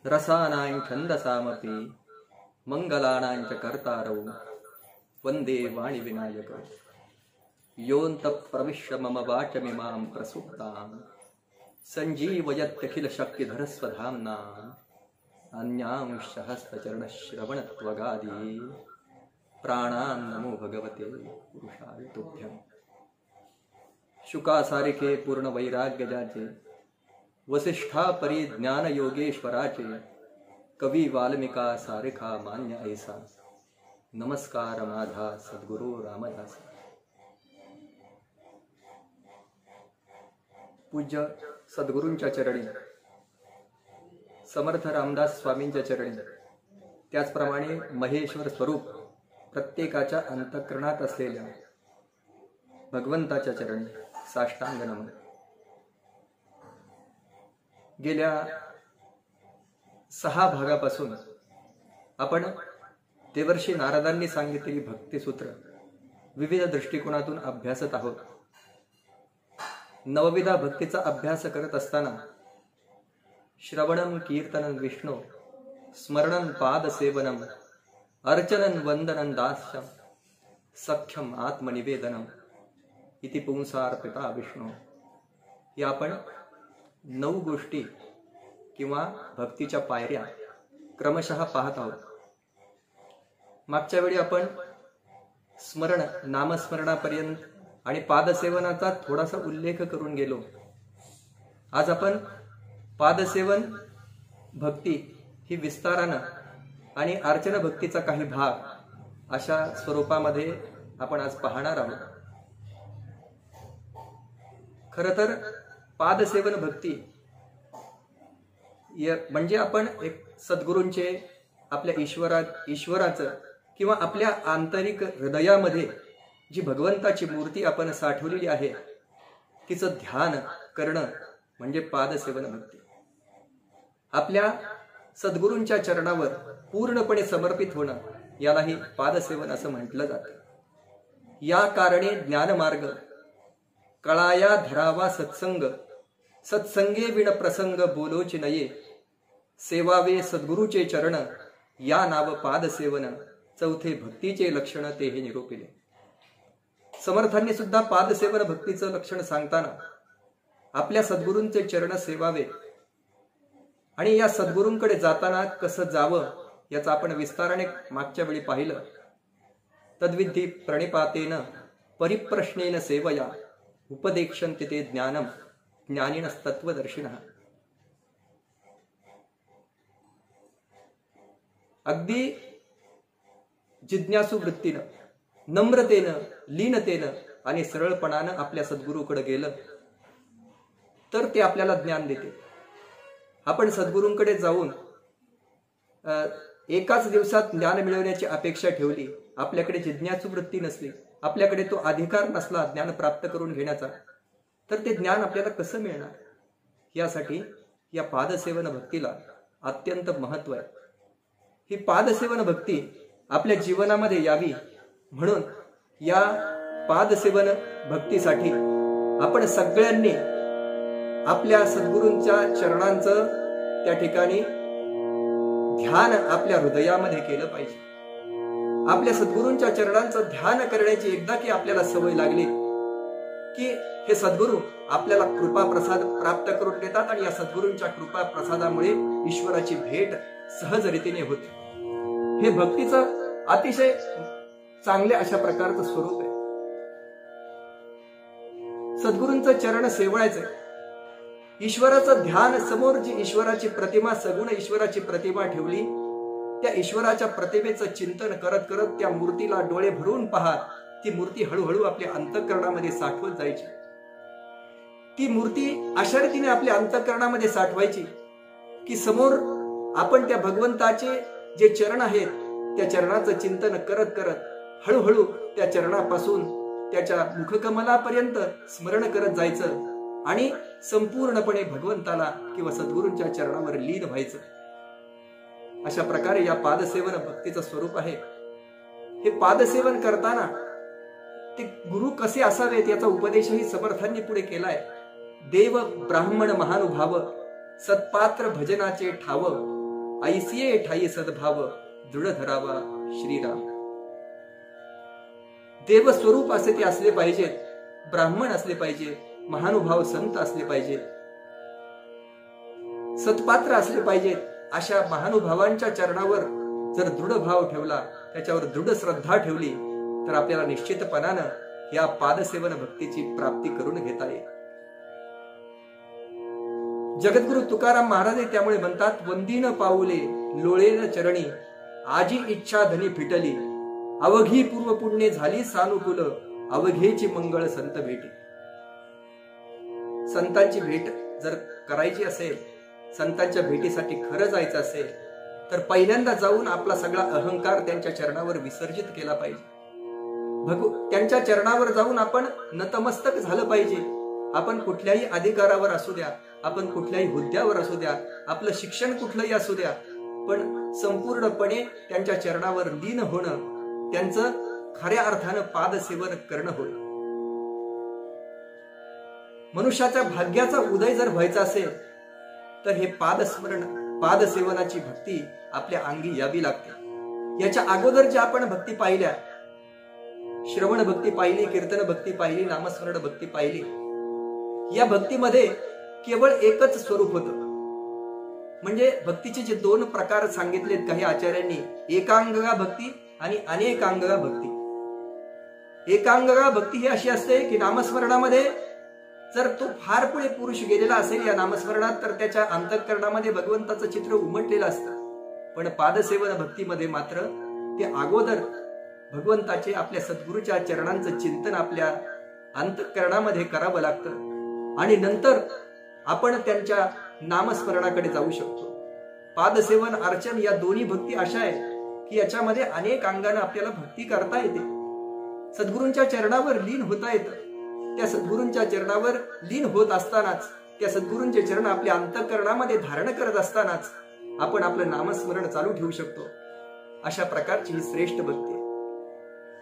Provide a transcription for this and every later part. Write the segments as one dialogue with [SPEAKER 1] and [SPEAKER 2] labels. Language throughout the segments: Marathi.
[SPEAKER 1] रसानां छन्दसामपि मंगलानां च कर्तारौ वन्दे वाणि विनायक योऽन्तः प्रविश्य मम वाचमिमां प्रसुप्तां सञ्जीवयत्यखिलशक्तिधरस्वधाम्ना अन्यांश्च हस्तचरणश्रवणत्वगादि प्राणान् नमो भगवते पुरुषाय तुभ्यम्। शुकासारिके पूर्ण वैराग्य जाचे, वसिष्ठा परी ज्ञान योगेश्वराचे, कवी वाल्मिका सारिखा मान्य ऐसा, नमस्कार माझा सद्गुरु रामदास। पूज्य सद्गुरूंच्या चरणी, समर्थ रामदास स्वामींच्या चरणी, त्याचप्रमाणे महेश्वर स्वरूप प्रत्येकाच्या अंतःकरणात असलेल्या भगवंताच्या चरणी साष्टांग नमन। गेल्या 6 भागापासून आपण देवर्षी नारदांनी सांगितलेली भक्तिसूत्र विविध दृष्टिकोनातून अभ्यासत आहोत। नवविधा भक्तीचा अभ्यास करत असताना श्रवणं कीर्तनं विष्णु, स्मरणं पादसेवनम, अर्चनं वंदनं दास्यं, सख्यम आत्मनिवेदनम इति पुंसार्पिता विष्णु, या आपण 9 गोष्टी किंवा भक्तीच्या पायऱ्या क्रमशः पाहत आहोत। मागच्या वेळी आपण स्मरण, नामस्मरणापर्यंत आणि पादसेवनाचा थोडासा उल्लेख करून गेलो। आज आपण पादसेवन भक्ती ही विस्तारानं आणि अर्चना भक्तीचा काही भाग अशा स्वरूपामध्ये आपण आज पाहणार आहोत। खरं तर पादसेवन भक्ती म्हणजे आपण एक सद्गुरूंचे, आपल्या ईश्वराचं किंवा आपल्या आंतरिक हृदयामध्ये जी भगवंताची मूर्ती आपण साठवलेली आहे तिचं ध्यान करणं म्हणजे पादसेवन भक्ती। आपल्या सद्गुरूंच्या चरणावर पूर्णपणे समर्पित होणं यालाही पादसेवन असं म्हटलं जातं। या कारणे ज्ञानमार्ग कळाया धरावा सत्संग, सत्संगे विण प्रसंग बोलोच नये, सेवावे सद्गुरूचे चरण या नाव पादसेवन, चौथे भक्तीचे लक्षण तेही निरूपिले। समर्थांनी सुद्धा पादसेवन भक्तीचं लक्षण सांगताना आपल्या सद्गुरूंचे चरण सेवावे आणि या सद्गुरूंकडे जाताना कसं जावं याचा आपण विस्ताराने मागच्या वेळी पाहिलं। तद्विधी प्रणिपातेन परिप्रश्नेन सेवया उपदेक्षन्ति ते ज्ञानम ज्ञानिनस्तत्वदर्शिनः। अगदी जिज्ञासू वृत्तीनं, नम्रतेनं, लीनतेनं आणि सरळपणानं आपल्या सद्गुरूकडे गेलं तर ते आपल्याला ज्ञान देते। आपण सद्गुरूंकडे जाऊन एकाच दिवसात ज्ञान मिळवण्याची अपेक्षा ठेवली, आपल्याकडे जिज्ञासू वृत्ती नसली, आपल्याकडे तो अधिकार नसला ज्ञान प्राप्त करून घेण्याचा, तर ते ज्ञान आपल्याला कसं मिळणार? यासाठी या पादसेवन भक्तीला अत्यंत महत्व आहे। ही पादसेवन भक्ती आपल्या जीवनामध्ये यावी म्हणून या पादसेवन भक्तीसाठी आपण सगळ्यांनी आपल्या सद्गुरूंच्या चरणांचं त्या ठिकाणी ध्यान आपल्या हृदयामध्ये केलं पाहिजे। आपल्या सद्गुरूंच्या चरणांचं ध्यान करण्याची एकदा की आपल्याला सवय लागली की हे सद्गुरू आपल्याला कृपा प्रसाद प्राप्त करून देतात आणि या सद्गुरूंच्या कृपा प्रसादामुळे ईश्वराची भेट सहजरीतीने होते। हे भक्तीचं अतिशय चांगले अशा प्रकारचं स्वरूप आहे। सद्गुरूंचं चरण सेवण्याचं, ईश्वराचं ध्यान, समोर जी ईश्वराची प्रतिमा, सगुण ईश्वराची प्रतिमा ठेवली, त्या ईश्वराच्या प्रतिमेचं चिंतन करत करत त्या मूर्तीला डोळे भरून पाहत ती मूर्ती हळूहळू आपल्या अंतःकरणामध्ये साठवत जायची। ती मूर्ती अशा रीतीने आपल्या अंतःकरणामध्ये साठवायची की समोर आपण त्या भगवंताचे जे चरण आहेत त्या चरणाचं चिंतन करत करत हळूहळू त्या चरणापासून त्याच्या मुखकमलापर्यंत स्मरण करत जायचं आणि संपूर्णपणे भगवंताला किंवा सद्गुरूंच्या चरणावर लीन व्हायचं। अशा प्रकारे या पादसेवन भक्तीचं स्वरूप आहे। हे पादसेवन करताना ते गुरु कसे असावेत याचा उपदेशही समर्थांनी पुढे केलाय। देव ब्राह्मण महानुभाव सत्पात्र भजनाचे ठाव ऐसिये ठाई सद्भाव दृढ धरावा श्रीराम. देव स्वरूप असे ते असले पाहिजेत, ब्राह्मण असले पाहिजे, महानुभाव संत असले पाहिजेत, सत्पात्र असले पाहिजेत. अशा महानुभावांच्या चरणावर जर दृढ भाव ठेवला, त्याच्यावर दृढ श्रद्धा ठेवली, तर आपल्याला निश्चितपणानं या पादसेवन भक्तीची प्राप्ती करून घेता येईल. जगद्गुरु तुकाराम महाराज त्यामुळे म्हणतात, वंदीन पाऊले लोळेन चरणी, आजी इच्छा धनी फिटली, अवघी पूर्व पुण्य झाली सानुकूल, अवघेची मंगळ संत भेटी. संतांची भेट जर करायची असेल, संतांच्या भेटीसाठी खरं जायचं असेल, तर पहिल्यांदा जाऊन आपला सगळा अहंकार त्यांच्या चरणावर विसर्जित केला पाहिजे. त्यांच्या चरणावर जाऊन आपण नतमस्तक झालं पाहिजे. आपण कुठल्याही अधिकारावर असू द्या, आपण कुठल्याही हुद्द्यावर असू द्या, आपलं शिक्षण कुठलंही असू द्या, पण संपूर्णपणे त्यांच्या चरणावर लीन होणं, त्यांचं खऱ्या अर्थानं पादसेवन करणं होय. मनुष्याच्या भाग्याचा उदय जर व्हायचा असेल, तर हे पादस्मरण, पादसेवनाची भक्ती आपल्या अंगी यावी लागते. याच्या अगोदर ज्या आपण भक्ती पाहिल्या, श्रवण भक्ती पाहिली, कीर्तन भक्ती पाहिली, नामस्मरण भक्ती पाहिली, या भक्तीमध्ये केवळ एकच स्वरूप होतं. म्हणजे भक्तीचे जे दोन प्रकार सांगितलेत काही आचार्यांनी, एकांगा भक्ती आणि अनेकांगा भक्ती. एकांगा भक्ती ही अशी असते की नामस्मरणामध्ये जर तो फार पुढे पुरुष गेलेला असेल या नामस्मरणात, तर त्याच्या अंतःकरणामध्ये भगवंताचं चित्र उमटलेलं असतं. पण पादसेवन भक्तीमध्ये मात्र ते अगोदर भगवंताचे, आपल्या सद्गुरूच्या चरणांचं चिंतन आपल्या अंतःकरणामध्ये करावं लागतं आणि नंतर आपण त्यांच्या नामस्मरणाकडे जाऊ शकतो. पादसेवन, अर्चन या दोन्ही भक्ती अशा आहेत की याच्यामध्ये अनेक अंगाने आपल्याला भक्ती करता येते. सद्गुरूंच्या चरणावर लीन होता येतं. त्या सद्गुरूंच्या चरणावर लीन होत असतानाच, त्या सद्गुरूंचे चरण आपल्या अंतःकरणामध्ये धारण करत असतानाच आपण आपलं नामस्मरण चालू ठेवू शकतो. अशा प्रकारची ही श्रेष्ठ भक्ती.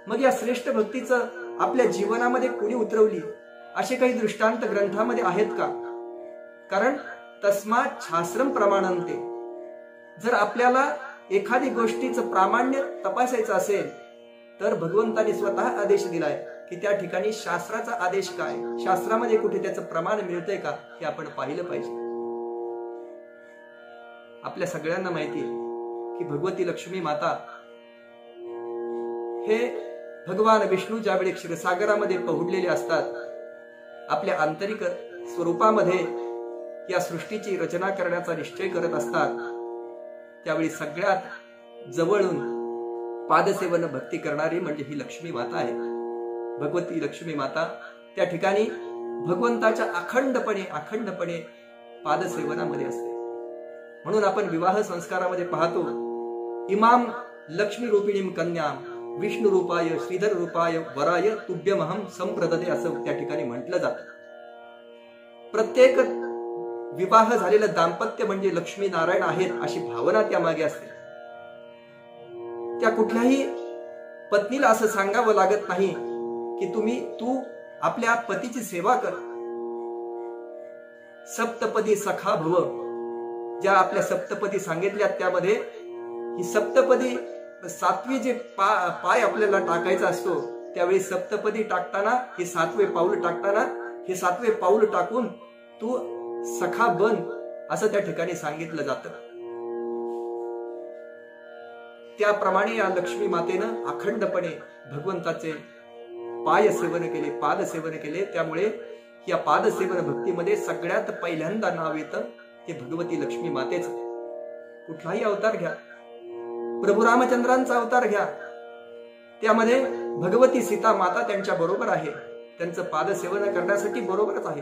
[SPEAKER 1] मग या श्रेष्ठ भक्तीचं आपल्या जीवनामध्ये कोणी उतरवली, असे काही दृष्टांत ग्रंथामध्ये आहेत का? कारण तस्मात् शास्त्रम प्रमाणन्ते. जर आपल्याला एखादी गोष्टीचं प्रामाण्य तपासायचं असेल, तर भगवंताने स्वतः आदेश दिलाय की त्या ठिकाणी शास्त्राचा आदेश काय, शास्त्रामध्ये कुठे त्याचं प्रमाण मिळतंय का, हे आपण पाहिलं पाहिजे. आपल्या सगळ्यांना माहिती आहे की भगवती लक्ष्मी माता हे भगवान विष्णू ज्यावेळी क्षीरसागरामध्ये पहुडलेले असतात, आपल्या आंतरिक स्वरूपामध्ये या सृष्टीची रचना करण्याचा निश्चय करत असतात, त्यावेळी सगळ्यात जवळून पादसेवन भक्ती करणारी म्हणजे ही लक्ष्मी माता आहे. भगवती लक्ष्मी माता त्या ठिकाणी भगवंताच्या अखंडपणे पादसेवनामध्ये असते. म्हणून आपण विवाह संस्कारामध्ये पाहतो, इमाम लक्ष्मी रूपिणीम कन्याम विष्णू रूपाय श्रीधर रूपाय वराय तुभ्यमहम संप्रदते, असं त्या ठिकाणी म्हटलं जातं. प्रत्येक विवाह झालेलं दाम्पत्य म्हणजे लक्ष्मी नारायण आहेत अशी भावना त्यामागे असते. त्या कुठल्याही पत्नीला असं सांगावं लागत नाही की तू आपल्या पतीची सेवा कर. सप्तपदी सखा भव, ज्या आपल्या सप्तपदी सांगितल्या त्यामध्ये ही सप्तपदी, सातवी जे पाय आपल्याला टाकायचा असतो, त्यावेळी सप्तपदी टाकताना, हे सातवे पाऊल टाकताना, हे सातवे पाऊल टाकून तू सखा बन, असं त्या ठिकाणी सांगितलं जातं. त्याप्रमाणे या लक्ष्मी मातेनं अखंडपणे भगवंताचे पाय सेवन केले, पाद सेवन केले. त्यामुळे या पादसेवन भक्तीमध्ये सगळ्यात पहिल्यांदा नाव येतं ते भगवती लक्ष्मी मातेचं. कुठलाही अवतार घ्या, प्रभू रामचंद्रांचा अवतार घ्या, त्यामध्ये भगवती सीता माता त्यांच्या बरोबर आहे, त्यांचं पादसेवन करण्यासाठी बरोबरच आहे.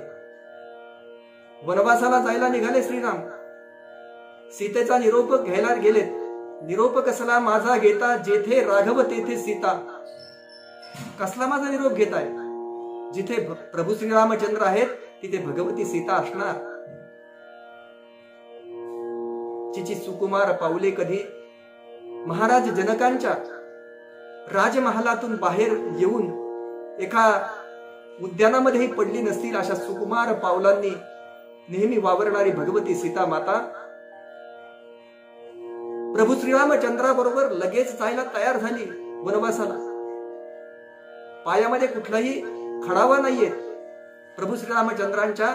[SPEAKER 1] वनवासाला जायला निघाले श्रीराम, सीतेचा निरोप घ्यायला गेलेत. निरोप कसला माझा घेता, जेथे राघव तेथे सीता. कसला माझा निरोप घेताय? जिथे प्रभू श्रीरामचंद्र आहेत तिथे भगवती सीता असणार. तिची सुकुमार पाऊले कधी महाराज जनकांच्या राजमहालातून बाहेर येऊन एका उद्यानामध्येही पडली नसतील, अशा सुकुमार पावलांनी नेहमी वावरणारी भगवती सीता माता प्रभू श्रीरामचंद्राबरोबर लगेच जायला तयार झाली वनवासाला. पायामध्ये कुठलाही खडावा नाहीये. प्रभू श्रीरामचंद्रांच्या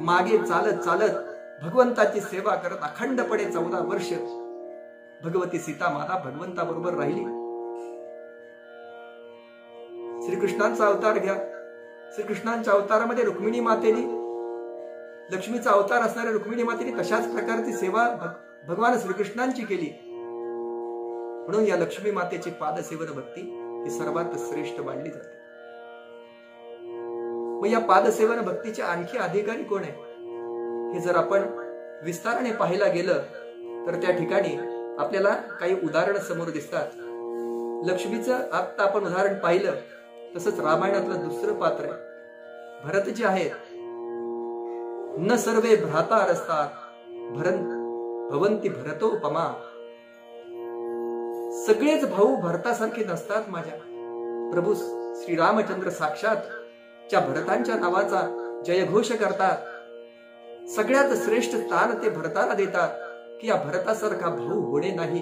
[SPEAKER 1] मागे चालत चालत भगवंताची सेवा करत अखंडपणे 14 वर्ष भगवती सीता माता भगवंताबरोबर राहिली. श्रीकृष्णांचा अवतार घ्या. श्रीकृष्णांच्या अवतारामध्ये रुक्मिणी मातेने, लक्ष्मीचा अवतार असणाऱ्या रुक्मिणी मातेने तशाच प्रकारची सेवा भगवान श्रीकृष्णांची केली. म्हणून या लक्ष्मी मातेची पादसेवन भक्ती ही सर्वात श्रेष्ठ मानली जाते. मग या पादसेवन भक्तीचे आणखी अधिकारी कोण आहे हे जर आपण विस्ताराने पाहायला गेलं तर त्या ठिकाणी आपल्याला काही उदाहरण समोर दिसतात. लक्ष्मीचं आता आपण उदाहरण पाहिलं, तसंच रामायणातलं दुसरं पात्र आहे भरत जे आहेत. न सर्वे भ्राता रस्तात भवंती भरतोपमा. सगळेच भाऊ भरतासारखे नसतात माझ्या. प्रभू श्रीरामचंद्र साक्षात च्या भरतांच्या नावाचा जयघोष करतात. सगळ्यात श्रेष्ठ स्थान ते भरताला देतात की या भरतासारखा भाऊ होणे नाही.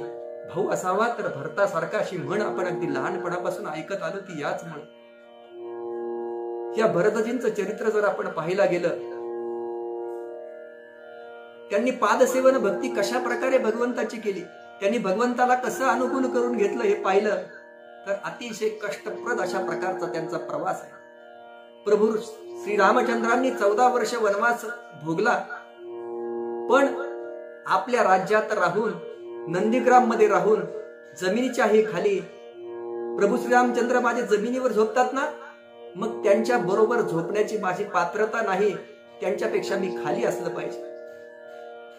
[SPEAKER 1] भाऊ असावा तर भरतासारखा, अशी म्हण आपण अगदी लहानपणापासून ऐकत आलो ती याच म्हण. या भरतजींचं चरित्र जर आपण पाहायला गेलं, त्यांनी पादसेवन भक्ती कशा प्रकारे भगवंताची केली, त्यांनी भगवंताला कसं अनुकूल करून घेतलं हे पाहिलं तर अतिशय कष्टप्रद अशा प्रकारचा त्यांचा प्रवास आहे. प्रभू श्रीरामचंद्रांनी 14 वर्ष वनवास भोगला, पण आपल्या राज्यात राहून, नंदीग्राम मध्ये राहून, जमिनीच्या ही खाली प्रभू श्रीरामचंद्र माझे जमिनीवर झोपतात ना, मग त्यांच्या बरोबर झोपण्याची माझी पात्रता नाही. त्यांच्यापेक्षा मी खाली असलं पाहिजे.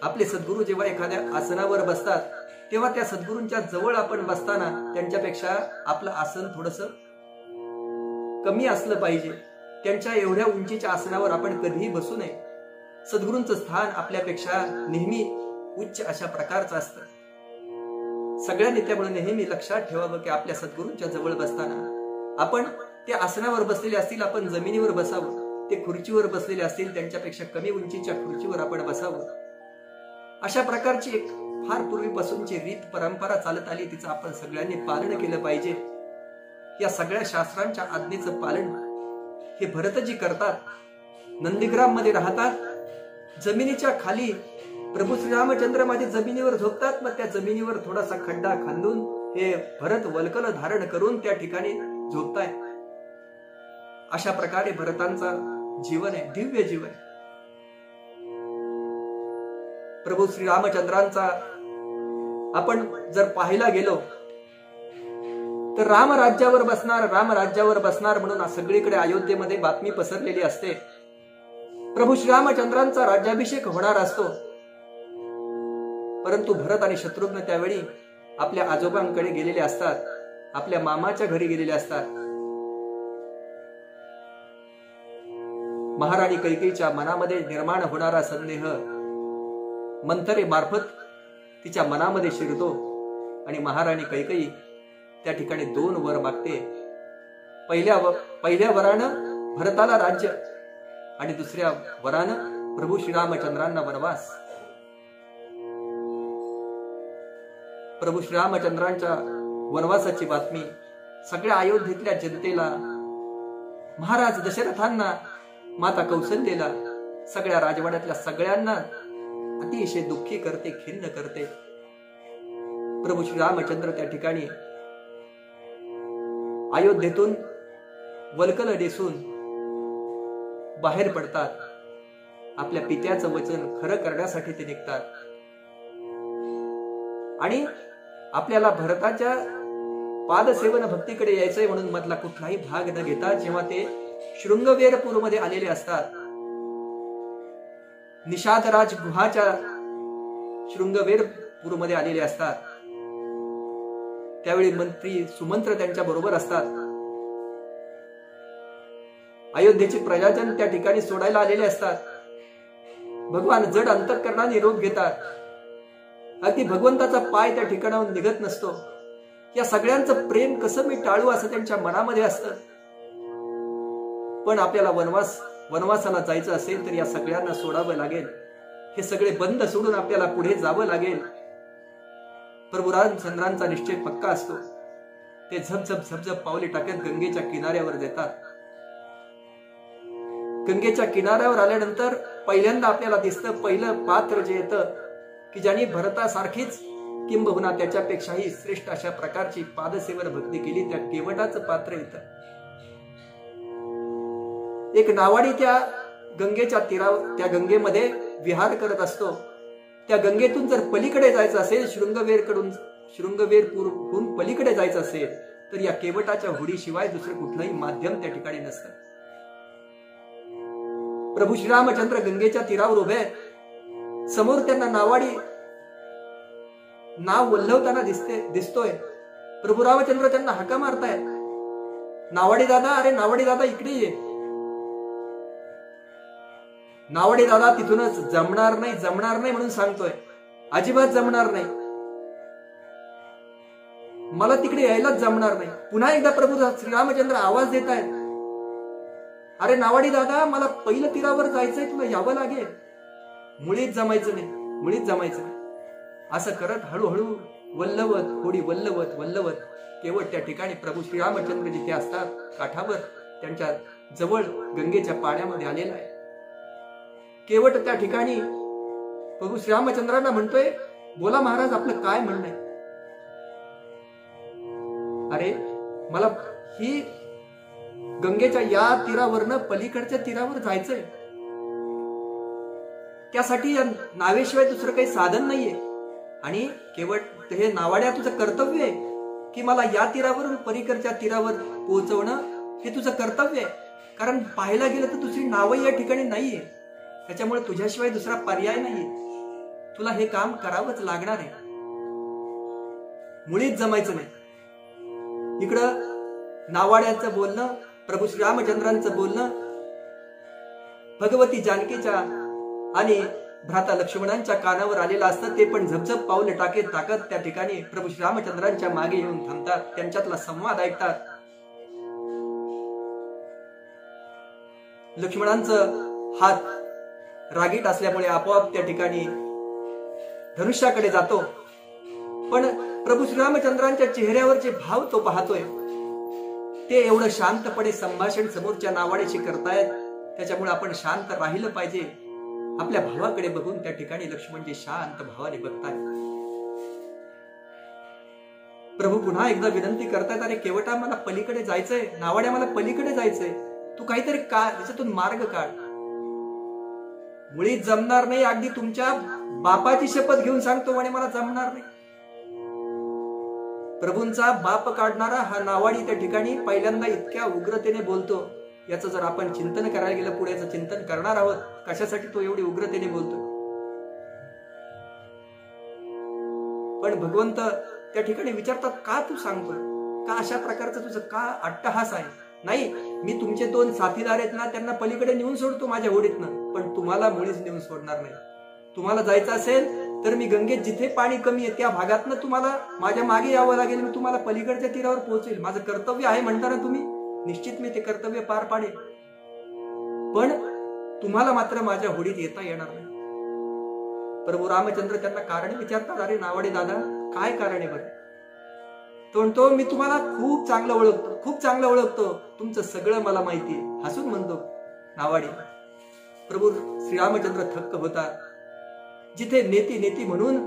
[SPEAKER 1] आपले सद्गुरू जेव्हा एखाद्या आसनावर बसतात तेव्हा त्या सद्गुरूंच्या जवळ आपण बसताना त्यांच्यापेक्षा आपलं आसन थोडंसं कमी असलं पाहिजे. त्यांच्या एवढ्या उंचीच्या आसनावर आपण कधीही बसू नये. सद्गुरूंचं स्थान आपल्यापेक्षा नेहमी उच्च अशा प्रकारचं असतं. सगळ्यांनी त्यामुळे नेहमी लक्षात ठेवावं की आपल्या सद्गुरूंच्या जवळ बसताना आपण ते आसनावर बसलेले असतील आपण जमिनीवर बसावं, ते खुर्चीवर बसलेले असतील त्यांच्यापेक्षा कमी उंचीच्या खुर्चीवर आपण बसावं. अशा प्रकारची एक फार पूर्वीपासूनची रीत परंपरा चालत आली, तिचं आपण सगळ्यांनी पालन केलं पाहिजे. या सगळ्या शास्त्रांच्या आज्ञेचं पालन हे भरतजी करतात. नंदीग्राम मध्ये राहतात, जमिनीच्या खाली प्रभू श्रीरामचंद्र माझे जमिनीवर झोपतात. मग त्या जमिनीवर थोडासा खड्डा खांदून हे भरत वल्कल धारण करून त्या ठिकाणी झोपताय. अशा प्रकारे भरतांचा जीवन आहे, दिव्य जीवन. प्रभू श्रीरामचंद्रांचा आपण जर पाहायला गेलो तर राम राज्यावर बसणार म्हणून सगळीकडे अयोध्येमध्ये बातमी पसरलेली असते. प्रभू श्रीरामचंद्रांचा राज्याभिषेक होणार असतो. परंतु भरत आणि शत्रुघ्न त्यावेळी आपल्या आजोबांकडे गेलेले असतात, आपल्या मामाच्या घरी गेलेले असतात. महाराणी कैकेयीच्या मनामध्ये निर्माण होणारा संदेह मंथरे मार्फत तिच्या मनामध्ये शिरतो आणि महाराणी कैकेयी त्या ठिकाणी 2 वर मागते. पहिल्या वरानं भरताला राज्य आणि दुसऱ्या वरानं प्रभू श्रीरामचंद्रांना वनवास. प्रभू श्रीरामचंद्रांच्या वनवासाची बातमी सगळ्या अयोध्येतल्या जनतेला, महाराज दशरथांना, माता कौसल्येला, सगळ्या राजवाड्यातल्या सगळ्यांना अतिशय दुःखी करते, खिन्न करते. प्रभू श्रीरामचंद्र त्या ठिकाणी अयोध्येतून वल्कल डेसून बाहेर पडतात. आपल्या पित्याचं वचन खरं करण्यासाठी ते निघतात आणि आपल्याला भरताच्या पादसेवन भक्तीकडे यायचंय म्हणून मधला कुठलाही भाग न घेता जेव्हा ते शृंगवेरपूरमध्ये आलेले असतात, निषादराज गुहाच्या शृंगवेरपूरमध्ये आलेले असतात, त्यावेळी मंत्री सुमंत्र त्यांच्या बरोबर असतात. अयोध्येचे प्रजाजन त्या ठिकाणी सोडायला आलेले असतात. भगवान जड अंतःकरणाने निरोप घेतात. अगदी भगवंताचा पाय त्या ठिकाणाहून निघत नसतो. या सगळ्यांचं प्रेम कसं मी टाळू असं त्यांच्या मनामध्ये असतं. पण आपल्याला वनवासाला जायचं असेल तर या सगळ्यांना सोडावं लागेल. हे सगळे बंद सोडून आपल्याला पुढे जावं लागेल. प्रभू रामचंद्रांचा निश्चय पक्का असतो. ते झपझप झपझप पावले टाकत गंगेच्या किनाऱ्यावर येतात. गंगेच्या किनाऱ्यावर आल्यानंतर पहिल्यांदा आपल्याला दिसतं पहिलं पात्र जे येतं की ज्यांनी भरतासारखीच किंबहुना त्याच्यापेक्षाही श्रेष्ठ अशा प्रकारची पादसेवन भक्ती केली, त्या केवटाचं पात्र येतं. एक नावाडी त्या गंगेच्या तीरावर, त्या गंगेमध्ये विहार करत असतो. त्या गंगेतून जर पलीकडे जायचं असेल, शृंगवेरहून पलीकडे जायचं असेल, तर या केवटाच्या होडीशिवाय दुसरं कुठलंही माध्यम त्या ठिकाणी नसतं. प्रभू श्रीरामचंद्र गंगेच्या तीरावर उभे आहेत. समोर त्यांना नावाडी नाव वल्लवताना दिसतोय. प्रभू रामचंद्र त्यांना हाका मारतायत, नावाडी दादा, अरे नावाडी दादा इकडे ये. नावाडी दादा तिथूनच जमणार नाही म्हणून सांगतोय, अजिबात जमणार नाही, मला तिकडे यायलाच जमणार नाही. पुन्हा एकदा प्रभू श्रीरामचंद्र आवाज देत आहेत, अरे नावाडी दादा, मला पहिलं तीरावर जायचंय, तुला यावं लागेल. मुळीच जमायचं नाही. असं करत हळूहळू वल्लवत होडी वल्लवत केवळ त्या ठिकाणी प्रभू श्रीरामचंद्र जिथे असतात काठावर, त्यांच्या जवळ गंगेच्या पाण्यामध्ये आलेला आहे. केवट त्या ठिकाणी प्रभू श्रीरामचंद्रांना म्हणतोय, बोला महाराज, आपलं काय म्हणणं आहे? अरे मला ही गंगेच्या या तीरावरनं पलीकडच्या तीरावर जायचंय. त्यासाठी या नावेशिवाय दुसरं काही साधन नाहीये. आणि केवट हे नावाड्या तुझं कर्तव्य आहे की मला या तीरावरून पलीकडच्या तीरावर पोहोचवणं हे तुझं कर्तव्य आहे. कारण पाहायला गेलं तर दुसरी नावं या ठिकाणी नाहीये. त्याच्यामुळे तुझ्याशिवाय दुसरा पर्याय नाहीये. तुला हे काम करावंच लागणार आहे. मुळीच जमायचं नाही. इकडं नावाड्याचं बोलणं, प्रभू श्रीरामचंद्रांचं बोलणं, भगवती जानकीच्या आणि भ्राता लक्ष्मणांच्या कानावर आलेलं असतं. ते पण झपझप पावले टाकत त्या ठिकाणी प्रभू श्रीरामचंद्रांच्या मागे येऊन थांबतात, त्यांच्यातला संवाद ऐकतात. लक्ष्मणांचं हात रागीट असल्यामुळे आपोआप त्या ठिकाणी धनुष्याकडे जातो. पण प्रभू श्रीरामचंद्रांच्या चेहऱ्यावरचे भाव तो पाहतोय. ते एवढं शांतपणे संभाषण समोरच्या नावाड्याशी करतायत. त्याच्यामुळे आपण शांत राहिलं पाहिजे. आपल्या भावाकडे बघून त्या ठिकाणी लक्ष्मणजी शांत भावाने बघतायत. प्रभू पुन्हा एकदा विनंती करतायत, अरे केवटा, मला पलीकडे जायचंय, नावाड्या मला पलीकडे जायचंय, तू काहीतरी त्याच्यातून मार्ग काढ. मुळीच जमणार नाही. अगदी तुमच्या बापाची शपथ घेऊन सांगतो म्हणे मला जमणार नाही. प्रभूंचा बाप काढणारा हा नावाडी त्या ठिकाणी पहिल्यांदा इतक्या उग्रतेने बोलतो. याचं जर आपण चिंतन करायला गेलं, पुढे याचं चिंतन करणार आहोत, कशासाठी तो एवढी उग्रतेने बोलतो. पण भगवंत त्या ठिकाणी विचारतात, का तू सांगतोय, का अशा प्रकारचं तुझं का अट्टहास आहे? नाही, मी तुमचे 2 साथीदार आहेत ना, त्यांना पलीकडे नेऊन सोडतो माझ्या होडीतनं, पण तुम्हाला मुळीच नेऊन सोडणार नाही. तुम्हाला जायचं असेल तर मी गंगेत जिथे पाणी कमी आहे त्या भागातनं तुम्हाला माझ्या मागे यावं लागेल. मी तुम्हाला पलीकडच्या तीरावर पोहोचेल. माझं कर्तव्य आहे म्हणताना तुम्ही, निश्चित मी ते कर्तव्य पार पाडेल. पण तुम्हाला मात्र माझ्या होडीत येता येणार नाही. प्रभू रामचंद्र त्यांना कारण विचारतात, अरे नावाडे दादा, काय कारण आहे बरं? तो म्हणतो, मी तुम्हाला खूप चांगलं ओळखतो, तुमचं सगळं मला माहिती आहे. हसून म्हणतो नावाडी. प्रभू श्रीरामचंद्र थक्क होतात. जिथे नेती म्हणून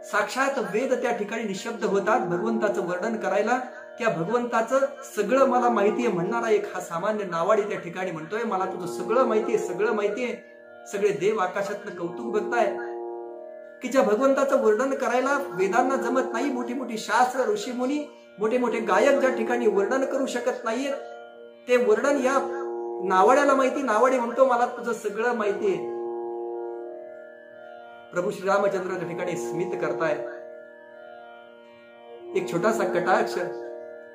[SPEAKER 1] साक्षात वेद त्या ठिकाणी निशब्द होतात भगवंताचं वर्णन करायला. त्या भगवंताचं सगळं मला माहितीये म्हणणारा एक हा सामान्य नावाडी त्या ठिकाणी म्हणतोय, मला तुझं सगळं माहितीये. सगळे देव आकाशातनं कौतुक बघताय की ज्या भगवंताचं वर्णन करायला वेदांना जमत नाही. मोठी शास्त्र ऋषीमुनी, मोठे गायक ज्या ठिकाणी वर्णन करू शकत नाहीये, ते वर्णन या नावाड्याला माहिती. नावाडी म्हणतो, मला तुझं सगळं माहितीये. प्रभू श्रीरामचंद्र त्या ठिकाणी स्मित करतायत. एक छोटासा कटाक्ष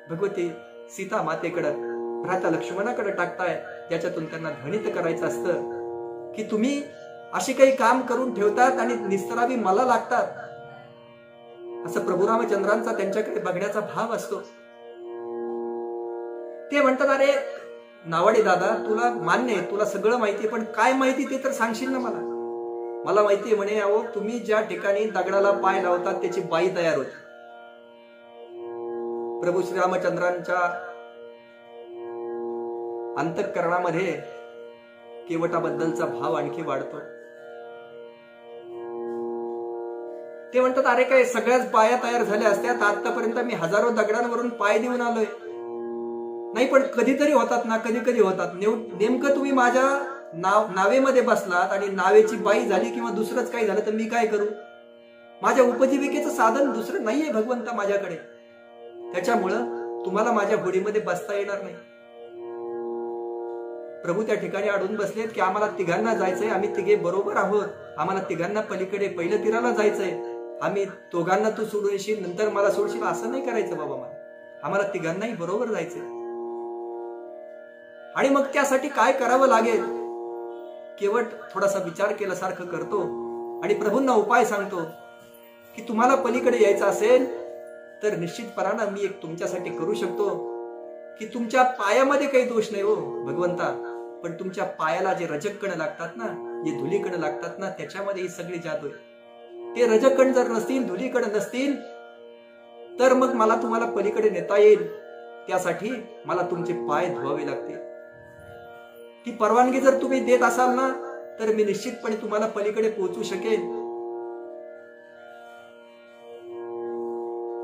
[SPEAKER 1] भगवती सीता मातेकडं, भ्राता लक्ष्मणाकडे टाकताय, ज्याच्यातून त्यांना ध्वनित करायचं असतं की तुम्ही असे काही काम करून ठेवतात आणि निस्तरावी मला लागतात. असं प्रभू रामचंद्रांचा त्यांच्याकडे बघण्याचा भाव असतो. ते म्हणतात, अरे नावाडे दादा, तुला मान्य आहे, तुला सगळं माहिती आहे, पण काय माहिती ते तर सांगशील ना मला. मला माहितीये म्हणे, अहो तुम्ही ज्या ठिकाणी दगडाला पाय लावतात त्याची बाई तयार होते. प्रभू श्रीरामचंद्रांच्या अंतःकरणामध्ये केवटाबद्दलचा भाव आणखी वाढतो. ते म्हणतात, अरे काय सगळ्याच पाया तयार झाल्या असत्या तर आतापर्यंत मी हजारो दगडांवरून पाय देऊन आलोय. नाही पण कधीतरी होतात ना, कधी कधी होतात. नेमकं तुम्ही माझ्या नावेमध्ये बसलात आणि नावेची बाई झाली किंवा दुसरंच काही झालं तर मी काय करू? माझ्या उपजीविकेचं साधन दुसरं नाहीये भगवंता माझ्याकडे. त्याच्यामुळं तुम्हाला माझ्या होडीमध्ये बसता येणार नाही. प्रभू त्या ठिकाणी अडून बसलेत की आम्हाला तिघांना जायचंय, आम्ही तिघे बरोबर आहोत, आम्हाला तिघांना पलीकडे पहिलं तीराला जायचंय, आम्ही दोघांना तू सोडून येशील नंतर मला सोडशील असं नाही करायचं बाबा, आम्हाला तिघांनाही बरोबर जायचंय. आणि मग त्यासाठी काय करावं लागेल? केवट थोडासा विचार केल्यासारखं करतो आणि प्रभूंना उपाय सांगतो की तुम्हाला पलीकडे यायचं असेल तर निश्चितपणानं मी एक तुमच्यासाठी करू शकतो की तुमच्या पायामध्ये काही दोष नाही हो भगवंता, पण तुमच्या पायाला जे रजककण लागतात ना, जे धुलीकण लागतात ना, त्याच्यामध्ये ही सगळी जादू आहे. ते रजककण जर नसतील, धुलीकण नसतील तर मग मला तुम्हाला पलीकडे नेता येईल. त्यासाठी मला तुमचे पाय धुवावे लागतील. ती परवानगी जर तुम्ही देत असाल ना तर मी निश्चितपणे तुम्हाला पलीकडे पोहोचू शकेन.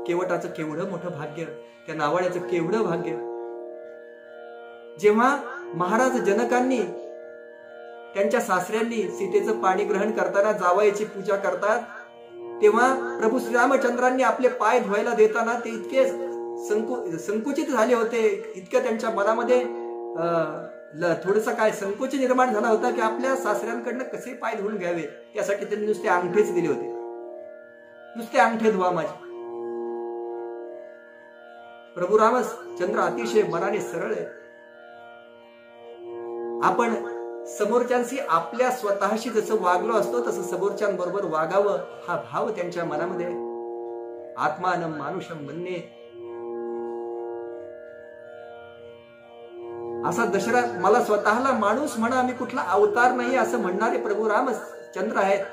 [SPEAKER 1] केवटाचं केवढं मोठं भाग्य, त्या नावाड्याचं केवढं भाग्य. जेव्हा महाराज जनकांनी त्यांच्या सासऱ्यांनी सीतेचं पाणी ग्रहण करताना जावयाची पूजा करतात, तेव्हा प्रभू श्रीरामचंद्रांनी आपले पाय धुवायला देताना ते इतके संकुचित झाले होते, इतकं त्यांच्या मनामध्ये थोडस काय संकोच निर्माण झाला होता की आपल्या सासऱ्यांकडनं कसे पाय धुवून घ्यावे. त्यासाठी त्यांनी नुसते अंगठेच दिले होते, नुसते अंगठे धुवा माझे. प्रभू रामचंद्र अतिशय मनाने सरळ आहे. आपण समोरच्यांशी आपल्या स्वतःशी जसं वागलो असतो तसं समोरच्यांबरोबर वागावं हा भाव त्यांच्या मनामध्ये. आत्मानं मानुषम म्हणणे असा दशरथ, मला स्वतःला माणूस म्हणा, मी कुठला अवतार नाही असं म्हणणारे प्रभू रामचंद्र आहेत.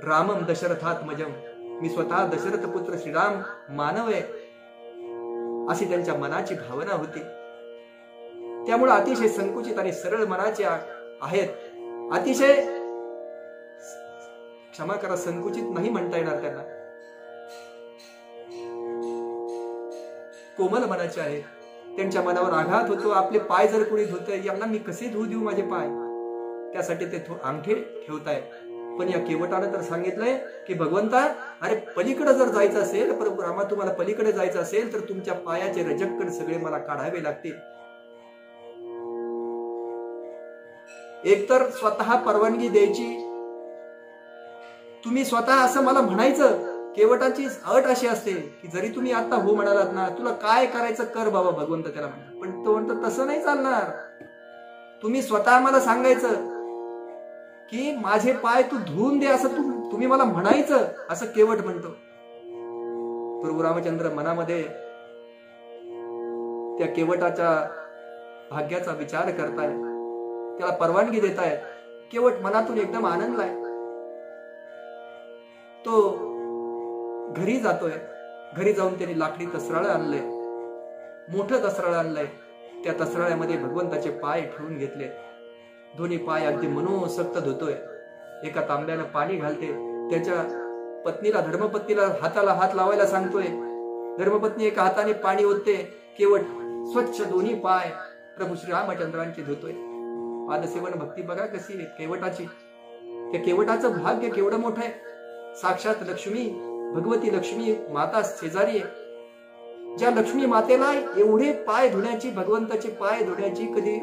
[SPEAKER 1] रामम दशरथात्मजम, मी स्वतः दशरथ पुत्र श्रीराम मानव आहे, अशी त्यांच्या मनाची भावना होती. त्यामुळे अतिशय संकुचित आणि सरळ मनाचे आहेत. अतिशय क्षमा करा, संकुचित नाही म्हणता येणार त्यांना, कोमल मनाचे आहेत. त्यांच्या मनावर आघात होतो, आपले पाय जर कोणी धुतंय, यांना मी कसे धुवू देऊ माझे पाय, त्यासाठी ते अंगठे ठेवतायत. पण या केवटानं तर सांगितलंय की भगवंता, अरे पलीकडे जर जायचं असेल, प्रभू रामा तुम्हाला पलीकडे जायचं असेल तर तुमच्या पायाचे रजककण सगळे मला काढावे लागतील. एकतर स्वतः परवानगी द्यायची, तुम्ही स्वतः असं मला म्हणायचं. केवटाची अट अशी असते की जरी तुम्ही आता हो म्हणालात ना, तुला काय करायचं कर बाबा, भगवंत त्याला म्हणतात. पण तो म्हणतो तसं नाही चालणार, तुम्ही स्वतः मला सांगायचं की माझे पाय तू धुवून दे, असं तुम्ही मला म्हणायचं, असं केवट म्हणतो. प्रभू रामचंद्र मनामध्ये त्या केवटाच्या भाग्याचा विचार करताय, त्याला परवानगी देताय. केवट मनातून एकदम आनंदलाय. तो घरी जातोय. घरी जाऊन त्यांनी लाकडी तसराळ आणलंय, मोठं तसराळ आणलंय. त्या तसराळ्यामध्ये भगवंताचे पाय ठेवून घेतले. दोन्ही पाय अगदी मनोसक्त धुतोय. एका तांब्यानं पाणी घालते. त्याच्या पत्नीला, धर्मपत्नीला हाताला हात लावायला सांगतोय. धर्मपत्नी एका हाताने पाणी ओतते. केवट स्वच्छ दोन्ही पाय प्रभू श्री रामचंद्रांचे धुतोय. पादसेवन भक्ती बघा कशी आहे केवटाची. त्या केवटाचं भाग्य केवढं मोठं आहे. साक्षात लक्ष्मी, भगवती लक्ष्मी माता शेजारी आहे. ज्या लक्ष्मी मातेला एवढे पाय धुण्याची, भगवंताचे पाय धुण्याची कधी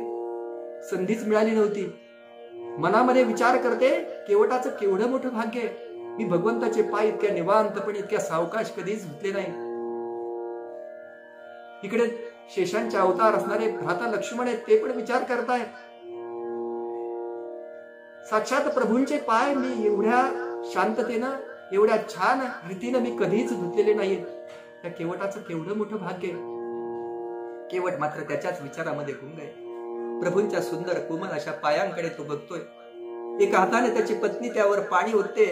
[SPEAKER 1] संधीच मिळाली नव्हती. मनामध्ये विचार करते, केवटाचं केवढं मोठं भाग्य आहे. मी भगवंताचे पाय इतक्या निवांतपणे, इतक्या सावकाश कधीच धुतले नाही. इकडे शेषांचे अवतार असणारे भ्राता लक्ष्मण आहेत, ते पण विचार करतायत. साक्षात प्रभूंचे पाय मी एवढ्या शांततेनं, एवढ्या छान रीतीनं मी कधीच धुतलेले नाहीत. त्या केवटाचं केवढं मोठं भाग्य. केवट मात्र त्याच्याच विचारामध्ये गुंग आहे. प्रभूंच्या सुंदर कोमल अशा पायांकडे तो बघतोय. एका हाताने त्याची पत्नी त्यावर पाणी ओतते,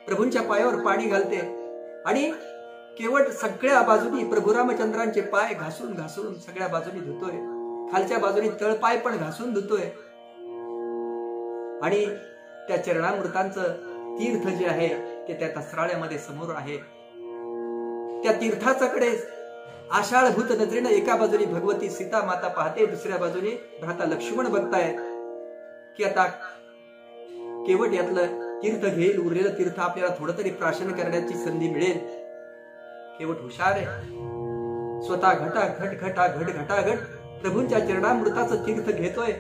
[SPEAKER 1] प्रभूंच्या पायावर पाणी घालते आणि केवळ सगळ्या बाजूनी प्रभू रामचंद्रांचे पाय घासून घासून सगळ्या बाजूनी धुतोय, खालच्या बाजूनी तळपाय पण घासून धुतोय आणि त्या चरणामृतांचं तीर्थ जे आहे ते त्या तसराळ्यामध्ये समोर आहे. त्या तीर्थाच्याकडे आषाढभूत नजरेनं एका बाजूनी भगवती सीता माता पाहते, दुसऱ्या बाजूने भ्राता लक्ष्मण बघतायत की आता केवट यातलं तीर्थ घेईल, उरलेलं तीर्थ आपल्याला थोडं तरी प्राशन करण्याची संधी मिळेल. केवट हुशार आहे, स्वतः घटाघट प्रभूंच्या चरणामृताचं तीर्थ घेतोय,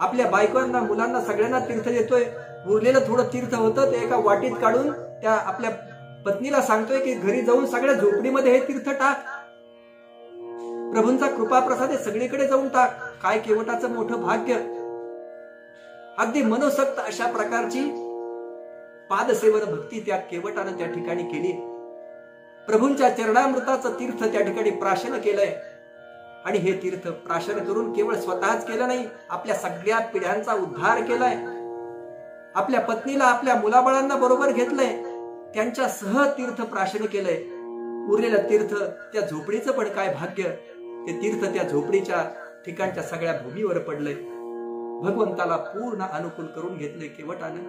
[SPEAKER 1] आपल्या बायकोंना मुलांना सगळ्यांना तीर्थ देतोय. उरलेलं थोडं तीर्थ होतं ते एका वाटीत काढून त्या आपल्या पत्नीला सांगतोय की घरी जाऊन सगळ्या झोपडीमध्ये हे तीर्थ टाक, प्रभूंचा कृपा प्रसाद सगळीकडे जाऊन टाक. काय केवटाचं मोठं भाग्य. अगदी मनोसक्त अशा प्रकारची पादसेवन भक्ती त्या केवटानं त्या ठिकाणी केली. प्रभूंच्या चरणामृताचं तीर्थ त्या ठिकाणी प्राशन केलंय आणि हे तीर्थ प्राशन करून केवळ स्वतःच केलं नाही, आपल्या सगळ्या पिढ्यांचा उद्धार केलाय. आपल्या पत्नीला आपल्या मुलाबाळांना बरोबर घेतलंय, त्यांच्या सह तीर्थ प्राशन केलंय. उरलेलं तीर्थ त्या झोपडीचं पण काय भाग्य, ते तीर्थ त्या झोपडीच्या ठिकाणच्या सगळ्या भूमीवर पडलंय. भगवंताला पूर्ण अनुकूल करून घेतलंय केवटानं.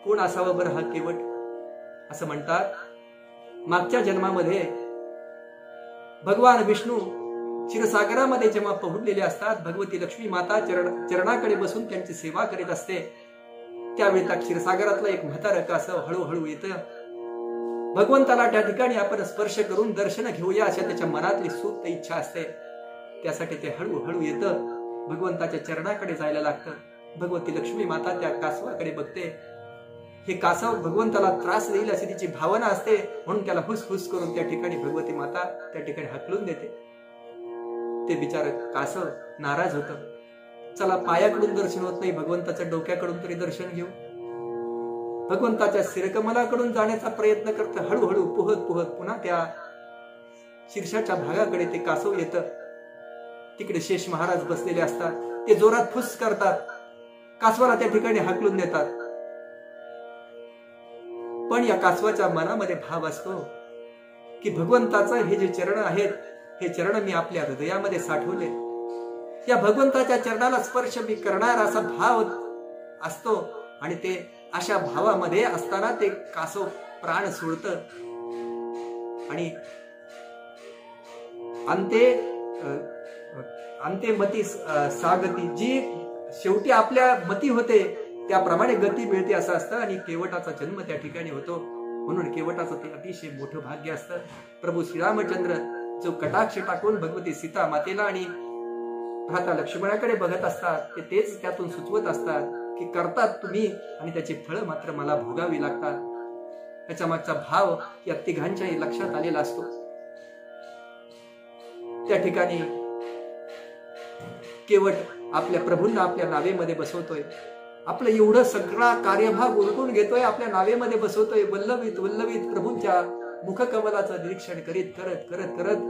[SPEAKER 1] कोण असावं बरं हा केवट? असं म्हणतात मागच्या जन्मामध्ये भगवान विष्णू क्षीरसागरामध्ये जेव्हा पोहोचलेले असतात, भगवती लक्ष्मी माता चरणाकडे बसून त्यांची सेवा करीत असते. त्यावेळी त्या क्षीरसागरातलं एक म्हातारं कासव हळूहळू येतं. भगवंताला त्या ठिकाणी आपण स्पर्श करून दर्शन घेऊया अशा त्याच्या मनातली सुप्त इच्छा असते. त्यासाठी ते हळूहळू येतं, भगवंताच्या चरणाकडे जायला लागतं. भगवती लक्ष्मी माता त्या कासवाकडे बघते. हे कासव भगवंताला त्रास देईल अशी तिची भावना असते, म्हणून त्याला हुसफुस करून त्या ठिकाणी भगवती माता त्या ठिकाणी हाकलून देते. ते बिचार कासव नाराज होतं. चला, पायाकडून दर्शन होत नाही, भगवंताच्या डोक्याकडून तरी दर्शन घेऊ. भगवंताच्या शिरकमलाकडून जाण्याचा प्रयत्न करत हळूहळू पोहत पोहत पुन्हा त्या शीर्षाच्या भागाकडे ते कासव येतं. तिकडे शेष महाराज बसलेले असतात. ते जोरात फुस करतात, कासवाला त्या ठिकाणी हाकलून देतात. पण या कासवाच्या मनामध्ये भाव असतो की भगवंताचं हे जे चरण आहेत, हे चरण मी आपल्या हृदयामध्ये साठवले. या भगवंताच्या चरणाला स्पर्श मी करणार असा भाव असतो आणि ते अशा भावामध्ये असताना ते कासव प्राण सोडतं आणि अंते मती सागती, जी शेवटी आपल्या मती होते त्याप्रमाणे गती मिळते असं असतं. आणि केवटाचा जन्म त्या ठिकाणी होतो, म्हणून केवटाचं ते अतिशय मोठं भाग्य असतं. प्रभू श्रीरामचंद्र जो कटाक्ष टाकून भगवती सीता मातेला आणि भ्राता लक्ष्मणाकडे बघत असतात, ते तेच त्यातून सुचवत असतात की करतात तुम्ही आणि त्याची फळं मात्र मला भोगावी लागतात. त्याच्या मागचा भाव या तिघांच्याही लक्षात आलेला असतो. त्या ठिकाणी केवट आपल्या प्रभूंना आपल्या नावेमध्ये बसवतोय. आपलं एवढं सगळा कार्यभाग उरकून घेतोय, आपल्या नावेमध्ये बसवतोय. वल्लवित वल्लवित प्रभूंच्या मुखकमलाचं निरीक्षण करीत करत करत करत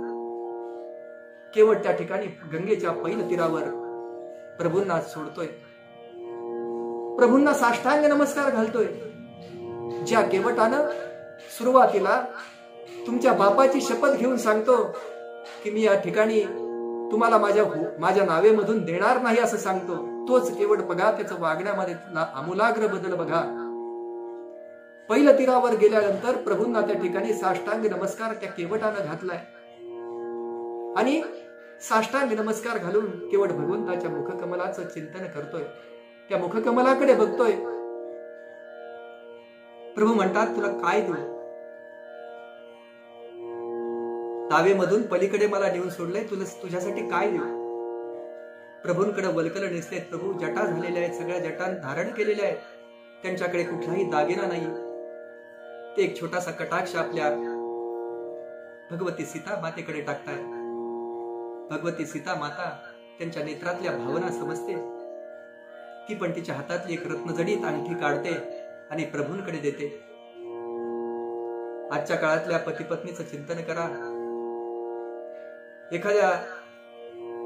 [SPEAKER 1] केवट त्या ठिकाणी गंगेच्या पैल तीरावर प्रभूंना सोडतोय, प्रभूंना साष्टांग नमस्कार घालतोय. ज्या केवटानं सुरुवातीला तुमच्या बापाची शपथ घेऊन सांगतो की मी या ठिकाणी तुम्हाला माझ्या नावेमधून देणार नाही असं सांगतो, तोच केवट बघा त्याचं वागण्यामध्ये आमूलाग्र बदल बघा. पहिल्या तीरावर गेल्यानंतर प्रभूंना त्या ठिकाणी साष्टांग नमस्कार त्या केवटानं घातलाय आणि साष्टांग नमस्कार घालून केवट भगवंताच्या मुखकमलाचं चिंतन करतोय, त्या मुखकमलाकडे बघतोय. प्रभू म्हणतात तुला काय देऊ? नावेमधून पलीकडे मला नेऊन सोडलंय, तुझ्यासाठी काय देऊ? प्रभूंकडे वल्कल नेसलेत, प्रभू जटा झालेल्या आहेत, सगळ्या जटां धारण केलेल्या आहेत, त्यांच्याकडे कुठलाही दागिना नाही. ते एक छोटासा कटाक्ष आपल्या भगवती सीता मातेकडे टाकताय. भगवती सीता माता त्यांच्या नेत्रातल्या भावना समजते. ती पण तिच्या हातातली एक रत्नजडीत अंगठी काढते आणि प्रभूंकडे देते. आजच्या काळातल्या पती पत्नीचं चिंतन करा. एखाद्या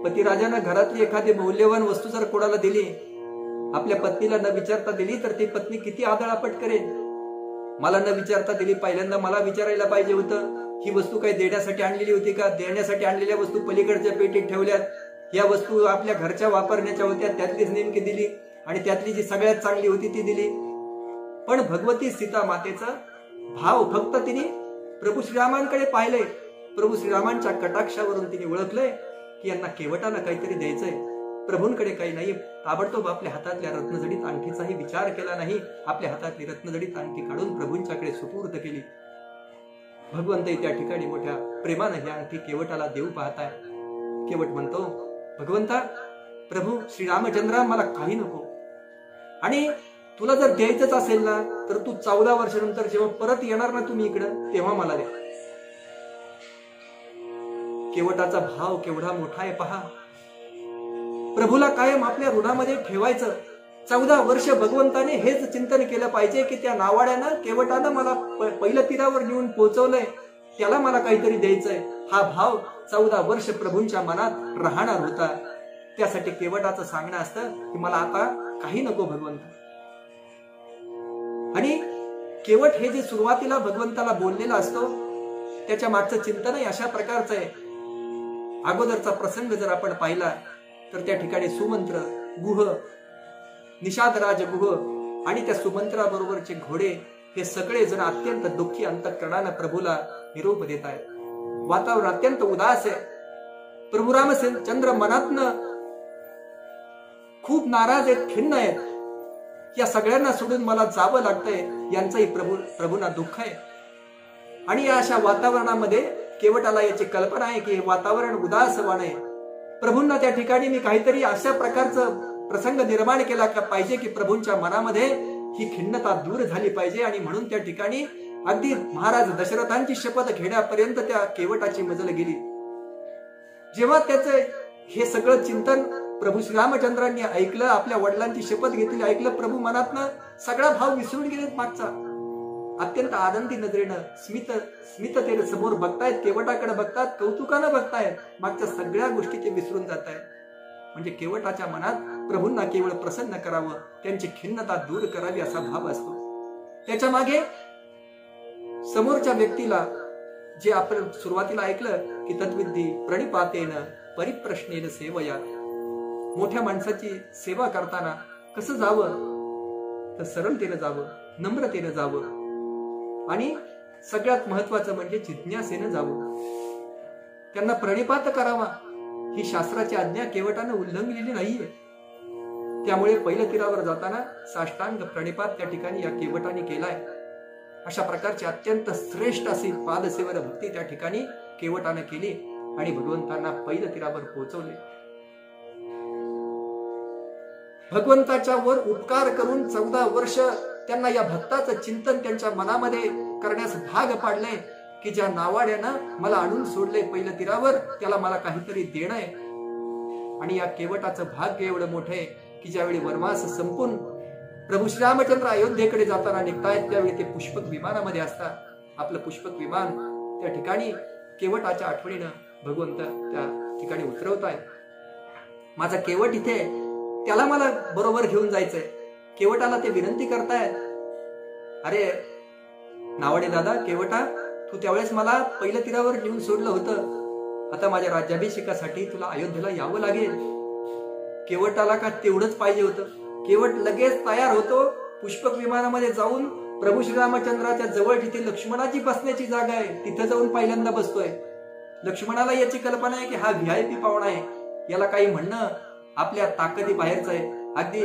[SPEAKER 1] पतिराजानं घरातली एखादी मौल्यवान वस्तू जर कोणाला दिली, आपल्या पत्नीला न विचारता दिली, तर ती पत्नी किती आदळापट करेल. मला न विचारता दिली, पहिल्यांदा मला विचारायला पाहिजे होतं, ही वस्तू काही देण्यासाठी आणलेली होती का, देण्यासाठी आणलेल्या वस्तू पलीकडच्या पेटीत ठेवल्यात, या वस्तू आपल्या घरच्या वापरण्याच्या होत्या, त्यातलीच नेमकी दिली आणि त्यातली जी सगळ्यात चांगली होती ती दिली. पण भगवती सीता मातेचा भाव फक्त तिने प्रभू श्रीरामांकडे पाहिलंय. प्रभू श्रीरामांच्या कटाक्षावरून तिने ओळखलंय की यांना केवटाला काहीतरी द्यायचंय. प्रभूंकडे काही नाही. ताबडतोब आपल्या हातातल्या रत्नजडीत अंगठीचाही विचार केला नाही. आपल्या हातातली रत्नजडीत अंगठी काढून प्रभूंच्याकडे सुपूर्द केली. भगवंतही त्या ठिकाणी मोठ्या प्रेमानं ही अंगठी केवटाला देऊ पाहताय. केवट म्हणतो, भगवंता, प्रभू श्रीरामचंद्रा, मला काही नको, आणि तुला जर द्यायचंच असेल ना तर तू 14 वर्षानंतर जेव्हा परत येणार ना तुम्ही इकडं, तेव्हा मला द्या. केवटाचा भाव केवढा मोठा आहे पहा. प्रभूला कायम आपल्या ऋणामध्ये ठेवायचं. 14 वर्ष भगवंताने हेच चिंतन केलं पाहिजे की त्या नावाड्यानं, केवटानं मला पहिल्या तीरावर नेऊन पोहोचवलंय, त्याला मला काहीतरी द्यायचंय. हा भाव 14 वर्ष प्रभूंच्या मनात राहणार होता. त्यासाठी केवटाचं सांगणं असतं की मला आता काही नको भगवंता. आणि केवट हे जे सुरुवातीला भगवंताला बोललेला असतो त्याच्या मागचं चिंतनही अशा प्रकारचं आहे. अगोदरचा प्रसंग जर आपण पाहिला तर त्या ठिकाणी सुमंत्र, गुह, निषादराज गुह आणि त्या सुमंत्राबरोबरचे घोडे हे सगळे जण अत्यंत दुःखी अंतःकरणानं प्रभूला निरोप देत आहेत. वातावरण अत्यंत उदास आहे. प्रभू रामचंद्र मनातनं खूप नाराज आहेत, खिन्न आहेत. या सगळ्यांना सोडून मला जावं लागतंय, यांचंही प्रभूंना दुःख आहे. आणि या अशा वातावरणामध्ये केवटाला याची कल्पना आहे की हे वातावरण उदासवान आहे. प्रभूंना त्या ठिकाणी मी काहीतरी अशा प्रकारचं प्रसंग निर्माण केला का पाहिजे की प्रभूंच्या मनामध्ये ही खिन्नता दूर झाली पाहिजे. आणि म्हणून त्या ठिकाणी अगदी महाराज दशरथांची शपथ घेण्यापर्यंत त्या केवटाची मजल गेली. जेव्हा त्याचं हे सगळं चिंतन प्रभू श्रीरामचंद्रांनी ऐकलं, आपल्या वडिलांची शपथ घेतली ऐकलं, प्रभू मनातनं सगळा भाव विसरून गेलेत. मागचा अत्यंत आनंदी नजरेनं स्मिततेनं समोर बघतायत, केवटाकडे बघतात, कौतुकानं बघतायत. मागच्या सगळ्या गोष्टी ते विसरून जात आहेत. म्हणजे केवटाच्या मनात प्रभूंना केवळ प्रसन्न करावं, त्यांची खिन्नता दूर करावी असा भाव असतो. त्याच्या मागे समोरच्या व्यक्तीला जे आपण सुरुवातीला ऐकलं की तद्विद्धी प्रणिपातेन परिप्रश्नेन सेवया, मोठ्या माणसाची सेवा करताना कसं जावं तर सरळतेनं जावं, नम्रतेनं जावं आणि सगळ्यात महत्वाचं म्हणजे जिज्ञासेनं जावं. त्यांना प्रणिपात करावा ही शास्त्राची आज्ञा केवटानं उल्लंघलेली नाहीये. त्यामुळे पहिल्या तीरावर जाताना साष्टांग प्रणिपात त्या ठिकाणी या केवटाने केलाय. अशा प्रकारची अत्यंत श्रेष्ठ अशी पादसेवन भक्ती त्या ठिकाणी केवटानं केली आणि भगवंतांना पहिल्या तीरावर पोहोचवले. भगवंताच्या वर उपकार करून 14 वर्ष त्यांना या भक्ताचं चिंतन त्यांच्या मनामध्ये करण्यास भाग पाडले की ज्या नावाड्यानं मला आणून सोडले पहिल्या तीरावर, त्याला मला काहीतरी देणं आहे. आणि या केवटाचं भाग्य एवढं मोठं आहे की ज्यावेळी वनवास संपून प्रभू श्रीरामचंद्र अयोध्येकडे जाताना निघतायत त्यावेळी ते पुष्पक विमानामध्ये असतात. आपलं पुष्पक विमान त्या ठिकाणी केवटाच्या आठवणीनं भगवंत त्या ठिकाणी उतरवतायत. माझा केवट इथे, त्याला मला बरोबर घेऊन जायचंय. केवटाला ते विनंती करतायत, अरे नावाडे दादा, केवटा, तू त्यावेळेस मला पहिल्या तीरावर नेऊन सोडलं होतं, आता माझ्या राज्याभिषेकासाठी तुला अयोध्येला यावं लागेल. केवटाला का तेवढंच पाहिजे होतं. केवट लगेच तयार होतो. पुष्पक विमानामध्ये जाऊन प्रभू श्रीरामचंद्राच्या जवळ जिथे लक्ष्मणाची बसण्याची जागा आहे तिथे जाऊन पहिल्यांदा बसतोय. लक्ष्मणाला याची कल्पना आहे की हा VIP पाहुणा आहे, याला काही म्हणणं आपल्या ताकदी बाहेरचं आहे. अगदी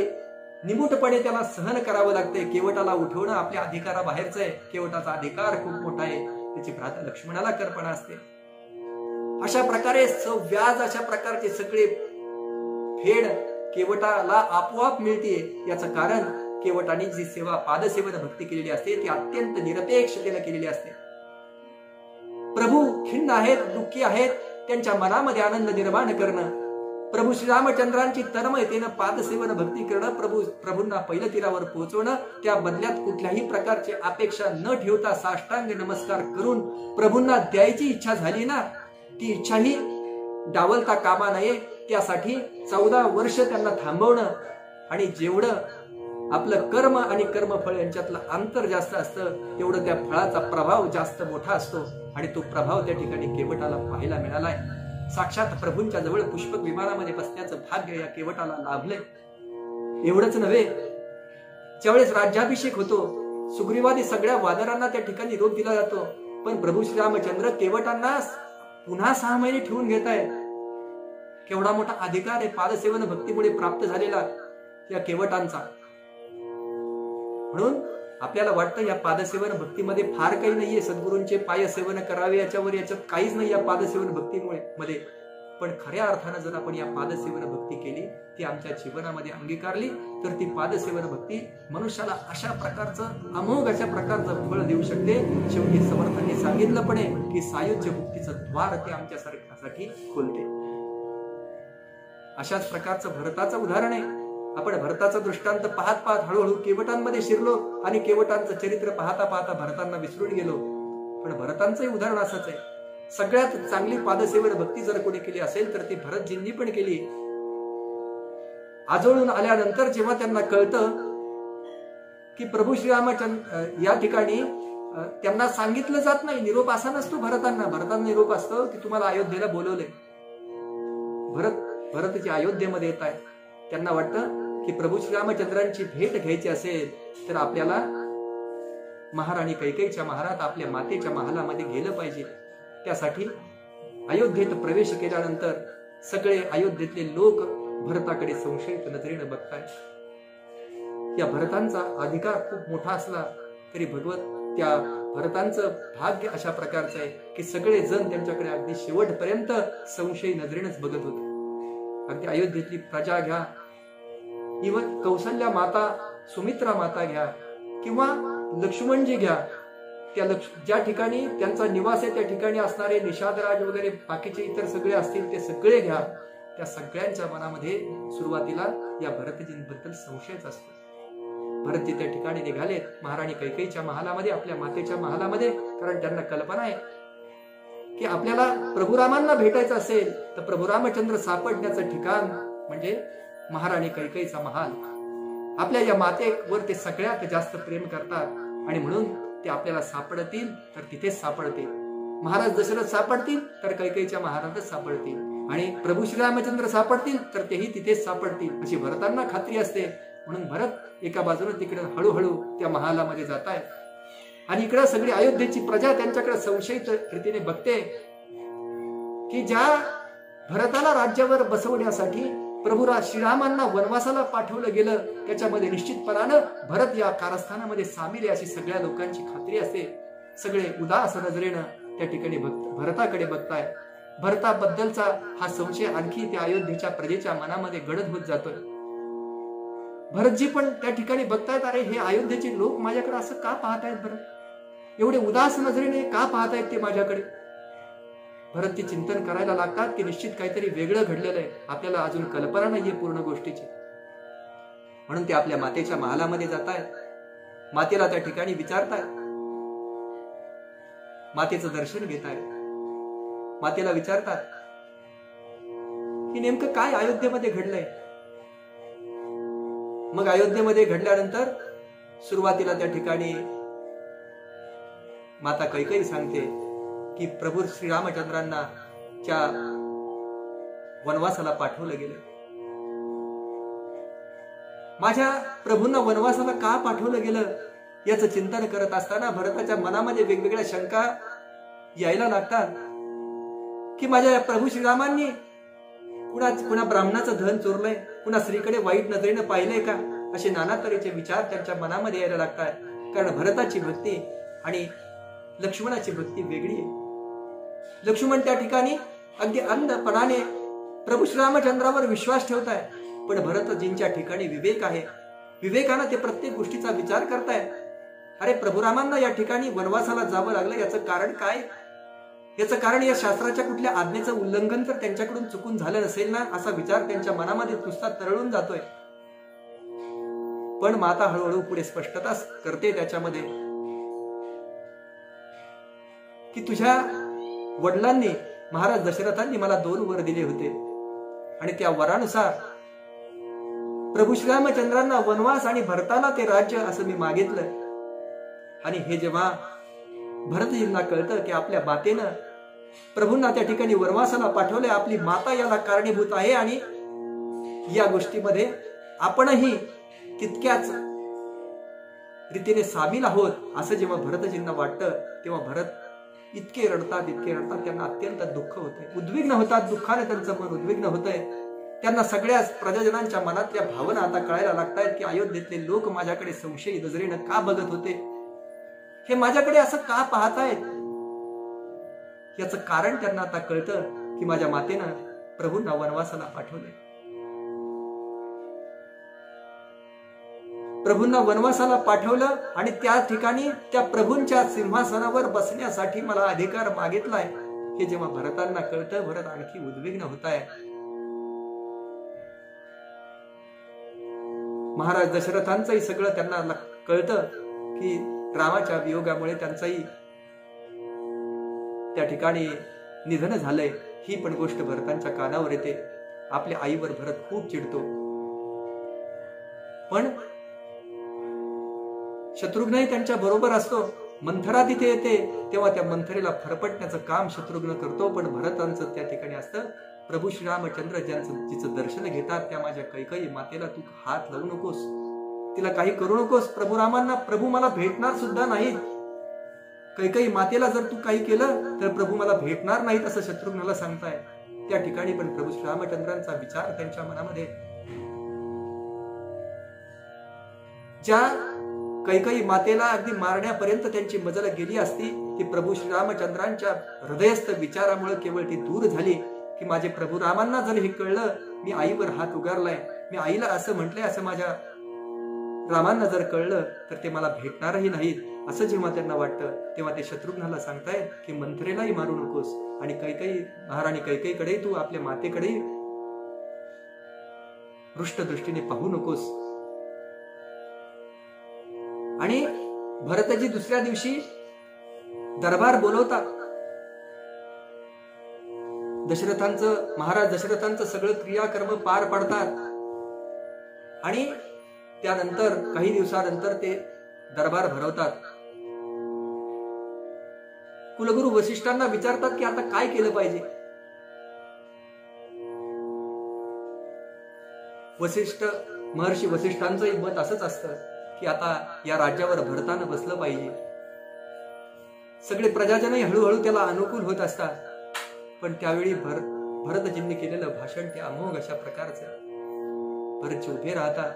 [SPEAKER 1] निमूटपणे त्याला सहन करावं लागतंय. केवटाला उठवणं आपल्या अधिकाराबाहेरचं आहे. केवटाचा अधिकार खूप मोठा आहे, त्याची भ्राता लक्ष्मणाला कल्पना असते. अशा प्रकारे व्याज अशा प्रकारचे सगळे फेड केवटाला आपोआप मिळते. याचं कारण केवटाने जी सेवा पादसेवन भक्ती केलेली असते ती अत्यंत निरपेक्षतेने केलेली असते. प्रभू खिन्न आहेत, दुःखी आहेत, त्यांच्या मनामध्ये आनंद निर्माण करणं, प्रभू श्रीरामचंद्रांची तन्मयतेनं पादसेवन भक्ती करणं, प्रभूंना पहिल्या तीरावर पोहोचवणं, त्या बदल्यात कुठल्याही प्रकारची अपेक्षा न ठेवता साष्टांग नमस्कार करून प्रभूंना द्यायची इच्छा झाली ना, ती इच्छाही डावलता कामा नये. त्यासाठी 14 वर्ष त्यांना थांबवणं, आणि जेवढं आपलं कर्म आणि कर्मफळ यांच्यातलं अंतर जास्त असतं तेवढं त्या फळाचा प्रभाव जास्त मोठा असतो, आणि तो प्रभाव त्या ठिकाणी केवटाला पाहायला मिळालाय. साक्षात प्रभूंच्या जवळ पुष्पक विमानामध्ये बसण्याचं भाग्य या केवटाला लाभलंय. एवढंच नव्हे, ज्यावेळेस राज्याभिषेक होतो, सुग्रीवादी सगळ्या वानरांना त्या ठिकाणी निरोप दिला जातो, पण प्रभू श्रीरामचंद्र केवटांना पुन्हा 6 महिने ठेवून घेत आहेत. केवढा मोठा अधिकार आहे पादसेवन भक्तीमुळे प्राप्त झालेला या केवटांचा. म्हणून आपल्याला वाटतं या पादसेवन भक्तीमध्ये फार काही नाहीये, सद्गुरूंचे पाय सेवन करावे याच्यात काहीच नाही या पादसेवन भक्तीमुळे. पण खऱ्या अर्थानं जर आपण या पादसेवन भक्ती केली, ती आमच्या जीवनामध्ये अंगीकारली, तर ती पादसेवन भक्ती मनुष्याला अशा प्रकारचं अमोघ अशा प्रकारचं फळ देऊ शकते. शेवटी समर्थांनी सांगितलं पण आहे की सायुज्य मुक्तीचं द्वार ते आमच्या सारख्यासाठी खोलते. अशाच प्रकारचं भरताचं उदाहरण आहे. आपण भरताचा दृष्टांत पाहत पाहत हळूहळू केवटांमध्ये शिरलो, आणि केवटांचं चरित्र पाहता पाहता भरतांना विसरून गेलो. पण भरतांचंही उदाहरण असंच आहे. सगळ्यात चांगली पादसेवन भक्ती जर कोणी केली असेल तर ती भरतजींनी पण केली. आजोळून आल्यानंतर जेव्हा त्यांना कळतं की प्रभू श्रीरामचंद्र या ठिकाणी त्यांना सांगितलं जात नाही, निरोप असा नसतो भरतांना निरोप असतो की तुम्हाला अयोध्येला बोलवलंय. भरत जे अयोध्येमध्ये येत आहे, त्यांना वाटतं की प्रभू श्रीरामचंद्रांची भेट घ्यायची असेल तर आपल्याला महाराणी कैकेयीच्या महालात, आपल्या मातेच्या महालामध्ये गेलं पाहिजे. त्यासाठी अयोध्येत प्रवेश केल्यानंतर सगळे अयोध्येतले लोक भरताकडे संशयित नजरेनं बघतायत. या भरतांचा अधिकार खूप मोठा असला तरी त्या भरतांचं भाग्य अशा प्रकारचं आहे की सगळे जण त्यांच्याकडे अगदी शेवटपर्यंत संशयी नजरेनंच बघत होते. अगदी अयोध्येतली प्रजा घ्या, इव्हन कौसल्या माता, सुमित्रा माता घ्या, किंवा लक्ष्मणजी घ्या, ज्या ठिकाणी त्यांचा निवास आहे त्या ठिकाणी असणारे निषादराज वगैरे बाकीचे इतर सगळे असतील ते सगळे घ्या, त्या सगळ्यांच्या मनामध्ये सुरुवातीला या भरतजींबद्दल संशयच असतो. भरतजी त्या ठिकाणी निघालेत महाराणी कैकेयीच्या महालामध्ये, आपल्या मातेच्या महालामध्ये, कारण त्यांना कल्पना आहे की आपल्याला प्रभुरामांना भेटायचं असेल तर प्रभू रामचंद्र सापडण्याचं ठिकाण म्हणजे महाराणी कैकेयीचा महाल. आपल्या या मातेवर ते सगळ्यात जास्त प्रेम करतात, आणि म्हणून ते आपल्याला सापडतील तर तिथेच सापडतील. महाराज दशरथ सापडतील तर कैकेयीच्या महाराजच सापडतील, आणि प्रभू श्रीरामचंद्र सापडतील तर तेही तिथेच सापडतील अशी भरतांना खात्री असते. म्हणून भरत एका बाजूने तिकडे हळूहळू त्या महालामध्ये जात आहेत, आणि इकडे सगळी अयोध्येची प्रजा त्यांच्याकडे संशयित रीतीने बघते की ज्या भरताला राज्यावर बसवण्यासाठी प्रभू श्रीरामांना वनवासाला पाठवलं गेलं त्याच्यामध्ये निश्चितपणानं भरत या कारस्थानामध्ये सामील आहे अशी सगळ्या लोकांची खात्री असते. सगळे उदास नजरेनं त्या ठिकाणी भरताकडे बघताय. भरताबद्दलचा हा संशय आणखी त्या अयोध्येच्या प्रजेच्या मनामध्ये गडद होत जातोय. भरतजी पण त्या ठिकाणी बघतायत, अरे हे अयोध्येचे लोक माझ्याकडे असं का पाहतायत, बरं एवढे उदास नजरेने का पाहतायत ते माझ्याकडे. भरतजी चिंतन करायला लागतात की निश्चित काहीतरी वेगळं घडलेलं आहे, आपल्याला अजून कल्पना नाहीये पूर्ण गोष्टीची. म्हणून ते आपल्या मातेच्या महालामध्ये जात आहेत. मातेला त्या ठिकाणी विचारतायत, मातेचं दर्शन घेत आहेत. मातेला विचारतात की नेमकं काय अयोध्येमध्ये घडलंय. मग अयोध्येमध्ये घडल्यानंतर सुरुवातीला त्या ठिकाणी माता कैकेयी सांगते की प्रभू श्रीरामचंद्रांना च्या वनवासाला पाठवलं गेलं. माझ्या प्रभूंना वनवासाला का पाठवलं गेलं याचं चिंतन करत असताना भरताच्या मनामध्ये वेगवेगळ्या शंका यायला लागतात की माझ्या प्रभू श्रीरामांनी कुणा ब्राह्मणाचं धन चोरलंय, कुणा स्त्रीकडे वाईट नजरेनं पाहिलंय का, असे नाना तऱ्हेचे विचार त्यांच्या मनामध्ये यायला लागतात. कारण भरताची भक्ती आणि लक्ष्मणाची भक्ती वेगळी आहे. लक्ष्मण त्या ठिकाणी अगदी अंधपणाने प्रभू श्रीरामचंद्रावर विश्वास ठेवताय, पण भरतजींच्या ठिकाणी विवेक आहे. विवेकानं ते प्रत्येक गोष्टीचा विचार करताय. अरे प्रभुरामांना या ठिकाणी वनवासाला जावं लागलं, याचं कारण काय, याचं कारण या शास्त्राच्या कुठल्या आज्ञेचं उल्लंघन तर त्यांच्याकडून चुकून झालं नसेल ना, असा विचार त्यांच्या मनामध्ये नुसता तरळून जातोय. पण माता हळूहळू पुढे स्पष्टता करते त्याच्यामध्ये की तुझ्या वडिलांनी, महाराज दशरथांनी मला 2 वर दिले होते. आणि त्या वरानुसार प्रभू श्रीरामचंद्रांना वनवास आणि भरताला ते राज्य असं मी मागितलं. आणि हे जेव्हा भरतजींना कळतं की आपल्या मातेनं प्रभूंना त्या ठिकाणी वनवासाला पाठवले, आपली माता याला कारणीभूत आहे आणि या गोष्टीमध्ये आपणही तितक्याच रीतीने सामील आहोत असं जेव्हा भरतजींना वाटतं, तेव्हा भरत इतके रडतात त्यांना अत्यंत दुःख होते, उद्विग्न होतात. दुःखाने त्यांचं मन उद्विग्न होतंय. त्यांना सगळ्या प्रजाजनांच्या मनातल्या भावना आता कळायला लागतायत की अयोध्येतले लोक माझ्याकडे संशयी नजरेनं का बघत होते, हे माझ्याकडे असं का पाहतायत. याचं कारण त्यांना आता कळतं की माझ्या मातेनं प्रभूंना वनवासाला पाठवले. प्रभूंना वनवासाला पाठवलं आणि त्या ठिकाणी त्या प्रभूंच्या सिंहासनावर बसण्यासाठी मला अधिकार मागितलाय. हे जेव्हा भरतांना कळतं, भरत आणखी उद्विग्न होत आहे. महाराज दशरथांचंही सगळं त्यांना कळतं की रामाच्या वियोगामुळे त्यांचंही त्या ठिकाणी निधन झालंय. ही पण गोष्ट भरतांच्या कानावर येते. आपल्या आईवर भरत खूप चिडतो. पण शत्रुघ्नही त्यांच्या बरोबर असतो. मंथरा तिथे येते तेव्हा त्या मंथरेला फरफटण्याचं काम शत्रुघ्न करतो. पण भरतांचं त्या ठिकाणी असतं, प्रभू श्रीरामचंद्र जिचं दर्शन घेतात त्या माझ्या कैकेयी मातेला तू हात लावू नकोस, तिला काही करू नकोस. प्रभू मला भेटणार सुद्धा नाहीत. कैकेयी मातेला जर तू काही केलं तर प्रभू मला भेटणार नाहीत असं शत्रुघ्नाला सांगताय. त्या ठिकाणी पण प्रभू श्रीरामचंद्रांचा विचार त्यांच्या मनामध्ये, ज्या कैकेयी मातेला अगदी मारण्यापर्यंत त्यांची मजल गेली असती, ती प्रभू श्रीरामचंद्रांच्या हृदयस्थ विचारामुळे केवळ ती दूर झाली की माझे प्रभू रामांना जर हे कळलं मी आईवर हात उगारलाय, मी आईला असं म्हटलंय, असं माझ्या रामांना जर कळलं तर ते मला भेटणारही नाहीत असं जेव्हा त्यांना वाटतं, तेव्हा ते शत्रुघ्नाला सांगतायत की मंथरेलाही मारू नकोस आणि कैकेयी महाराणी कैकेयीकडे तू आपल्या मातेकडे रुष्ट दृष्टीने पाहू नकोस. आणि भरतजी दुसऱ्या दिवशी दरबार बोलवतात. महाराज दशरथांचं सगळं क्रियाकर्म पार पडतात आणि त्यानंतर काही दिवसानंतर ते दरबार भरवतात. कुलगुरू वसिष्ठांना विचारतात की आता काय केलं पाहिजे. महर्षी वसिष्ठांचंही मत असंच असतं की आता या राज्यावर भरतानं बसलं पाहिजे. सगळे प्रजाजनही हळूहळू त्याला अनुकूल होत असतात. पण त्यावेळी भरतजींनी केलेलं भाषण ते अमोघ अशा प्रकारचं. भरतजी उभे राहतात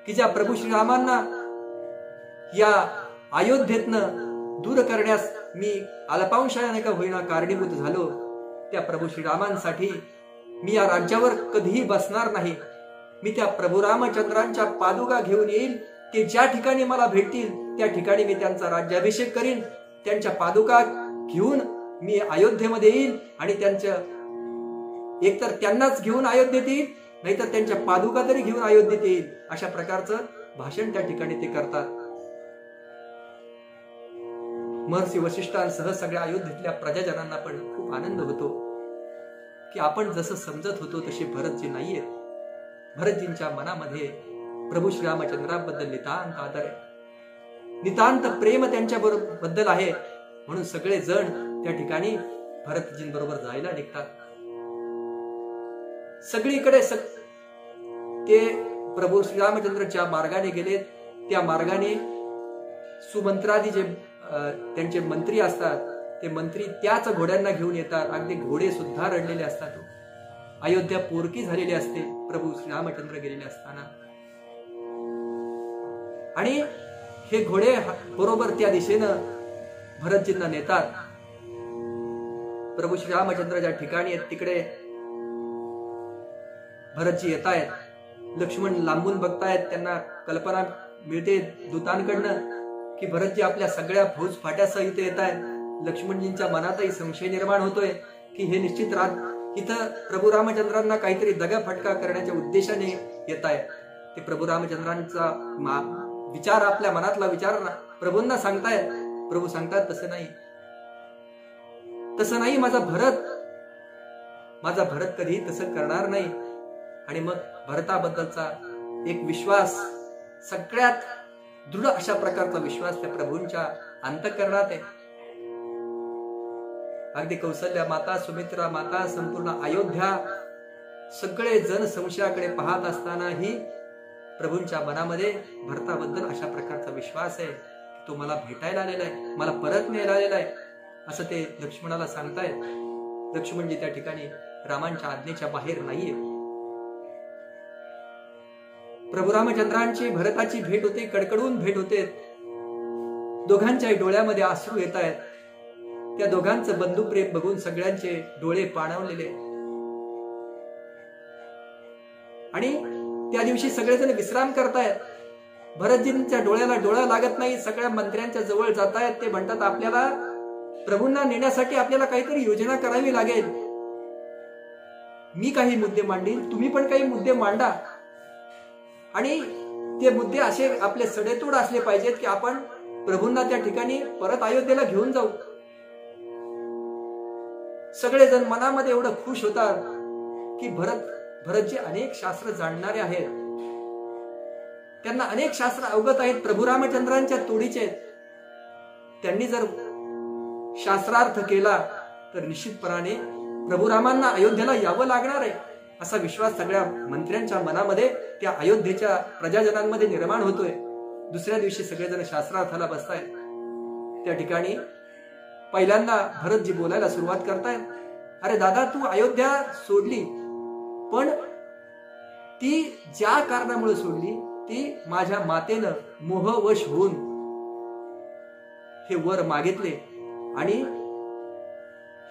[SPEAKER 1] की ज्या प्रभू श्रीरामांना या अयोध्येतनं दूर करण्यास मी अल्पांशाने का होईना कारणीभूत झालो, त्या प्रभू श्रीरामांसाठी मी या राज्यावर कधीही बसणार नाही. मी त्या प्रभू रामचंद्रांच्या पादुका घेऊन येईल. ते ज्या ठिकाणी मला भेटतील त्या ठिकाणी मी त्यांचा राज्याभिषेक करीन. त्यांच्या पादुका घेऊन मी अयोध्येमध्ये येईल आणि त्यांच्या एकतर त्यांनाच घेऊन अयोध्येत येईल, नाहीतर त्यांच्या पादुका तरी घेऊन अयोध्येत येईल. अशा प्रकारचं भाषण त्या ठिकाणी ते करतात. महर्षी वसिष्ठांसह सगळ्या अयोध्येतल्या प्रजाजनांना पण खूप आनंद होतो की आपण जसं समजत होतो तसे भरतजी नाहीयेत. भरतजींच्या मनामध्ये प्रभू श्रीरामचंद्राबद्दल नितांत आदर आहे, नितांत प्रेम त्यांच्या बद्दल आहे. म्हणून सगळे जण त्या ठिकाणी भरतजींबरोबर जायला निघतात. सगळीकडे ते प्रभू श्रीरामचंद्र ज्या मार्गाने गेले त्या मार्गाने सुमंत्रादी जे त्यांचे मंत्री असतात ते मंत्री त्याच घोड्यांना घेऊन येतात. अगदी घोडे सुद्धा रडलेले असतात. अयोध्या पोरकी झालेली असते प्रभू श्रीरामचंद्र गेलेले असताना. आणि हे घोडे बरोबर त्या दिशेनं भरतजींना नेतात. प्रभू श्रीरामचंद्र ज्या ठिकाणी आहेत तिकडे भरतजी येत आहेत. लक्ष्मण लांबून बघतायत. त्यांना कल्पना मिळते दूतांकडनं की भरतजी आपल्या सगळ्या फौज फाट्यासह इथे येत आहेत. लक्ष्मणजींच्या मनातही संशय निर्माण होतोय की हे निश्चित इथं प्रभू रामचंद्रांना काहीतरी दगाफटका करण्याच्या उद्देशाने येत आहे. ते प्रभू रामचंद्रांचा विचार आपल्या मनातला विचार प्रभूंना सांगतायत. प्रभू सांगतात तसं नाही, तसं नाही. माझा भरत माझा भरत कधीही तसं करणार नाही. आणि मग भरताबद्दलचा एक विश्वास, सगळ्यात दृढ अशा प्रकारचा विश्वास त्या प्रभूंच्या अंतःकरणात आहे. अगदी कौसल्या माता, सुमित्रा माता, संपूर्ण अयोध्या सगळे जण संशयाकडे पाहत असतानाही प्रभूंच्या मनामध्ये भरताबद्दल अशा प्रकारचा विश्वास आहे की तो मला भेटायला आलेला आहे, मला परत न्यायला आलेला आहे, असं ते लक्ष्मणाला सांगतायत. लक्ष्मणजी त्या ठिकाणी रामांच्या आज्ञेच्या बाहेर नाहीये. प्रभू रामचंद्रांची भरताची भेट होते, कडकडून भेट होते. दोघांच्याही डोळ्यामध्ये अश्रू येत आहेत. त्या दोघांचं बंधुप्रेम बघून सगळ्यांचे डोळे पाणावलेले. आणि त्या दिवशी सगळेजण विश्राम करतायत. भरतजींच्या डोळ्याला डोळा लागत नाही. सगळ्या मंत्र्यांच्या जवळ जातायत. ते म्हणतात आपल्याला प्रभूंना नेण्यासाठी आपल्याला काहीतरी योजना करावी लागेल. मी काही मुद्दे मांडील, तुम्ही पण काही मुद्दे मांडा. आणि ते मुद्दे असे आपले सडेतोड असले पाहिजेत की आपण प्रभूंना त्या ठिकाणी परत अयोध्येला घेऊन जाऊ. सगळेजण मनामध्ये एवढं खुश होतात की भरतजी अनेक शास्त्र जाणणारे आहेत. त्यांना अनेक शास्त्र अवगत आहेत, प्रभू रामचंद्रांच्या तोडीचे. त्यांनी जर शास्त्रार्थ केला तर निश्चितपणाने प्रभू रामांना अयोध्येला यावं लागणार आहे, असा विश्वास सगळ्या मंत्र्यांच्या मनामध्ये, त्या अयोध्येच्या प्रजाजनांमध्ये निर्माण होतोय. दुसऱ्या दिवशी सगळेजण शास्त्रार्थाला बसतायत. त्या ठिकाणी पहिल्यांदा भरतजी बोलायला सुरुवात करतायत. अरे दादा, तू अयोध्या सोडली, पण ती ज्या कारणामुळे सोडली ती माझ्या मातेनं मोहवश होऊन हे वर मागितले. आणि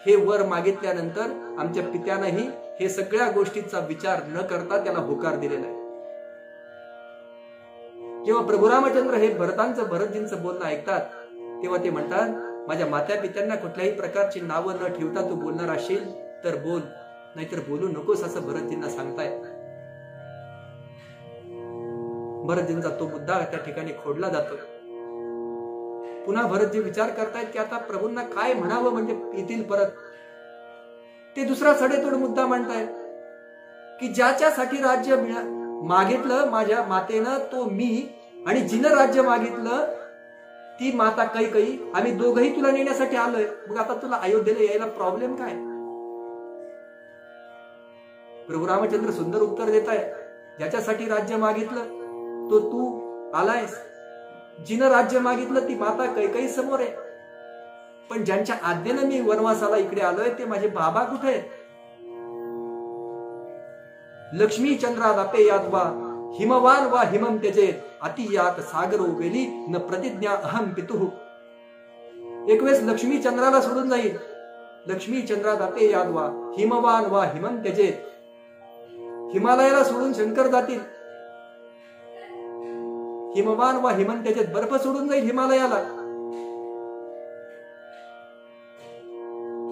[SPEAKER 1] हे वर मागितल्यानंतर आमच्या पित्यानंही हे सगळ्या गोष्टींचा विचार न करता त्याला होकार दिलेला आहे. जेव्हा प्रभू रामचंद्र हे भरतजींचं बोलणं ऐकतात तेव्हा ते म्हणतात, माझ्या मात्या पित्यांना कुठल्याही प्रकारची नावं न ठेवता तू बोलणार असशील तर बोल, नाहीतर बोलू नकोस, असं भरतजींना सांगतायत. भरतजींचा तो मुद्दा त्या ठिकाणी खोडला जातो. पुन्हा भरतजी विचार करतायत की आता प्रभूंना काय म्हणावं म्हणजे येतील परत. ते दुसरा सडेतोड मुद्दा म्हणतायत की ज्याच्यासाठी राज्य मागितलं माझ्या मातेनं तो मी, आणि जिनं राज्य मागितलं ती माता कैकेयी, आम्ही दोघही तुला नेण्यासाठी आलोय. मग आता तुला अयोध्येला यायला प्रॉब्लेम काय? प्रभू रामचंद्र सुंदर उत्तर देत आहे, ज्याच्यासाठी राज्य मागितलं तो तू आलायस, जिनं राज्य मागितलं ती माता कैकेयी समोर आहे, पण ज्यांच्या आज्ञेनं मी वनवासाला इकडे आलोय ते माझे बाबा कुठे आहेत? लक्ष्मी चंद्रात आपे यादवा हिमवान वा हिमम त्यजेत अति यात सागरो वेली न प्रतिज्ञा अहम पितुः. एक वेळेस लक्ष्मी चंद्राला सोडून जाईल. लक्ष्मी चंद्रात आपे यादवा हिमवान वा हिमम त्यजेत. हिमालयाला सोडून शंकर जातील. हिमवान वा हिमम त्यजेत, बर्फ सोडून जाईल हिमालयाला.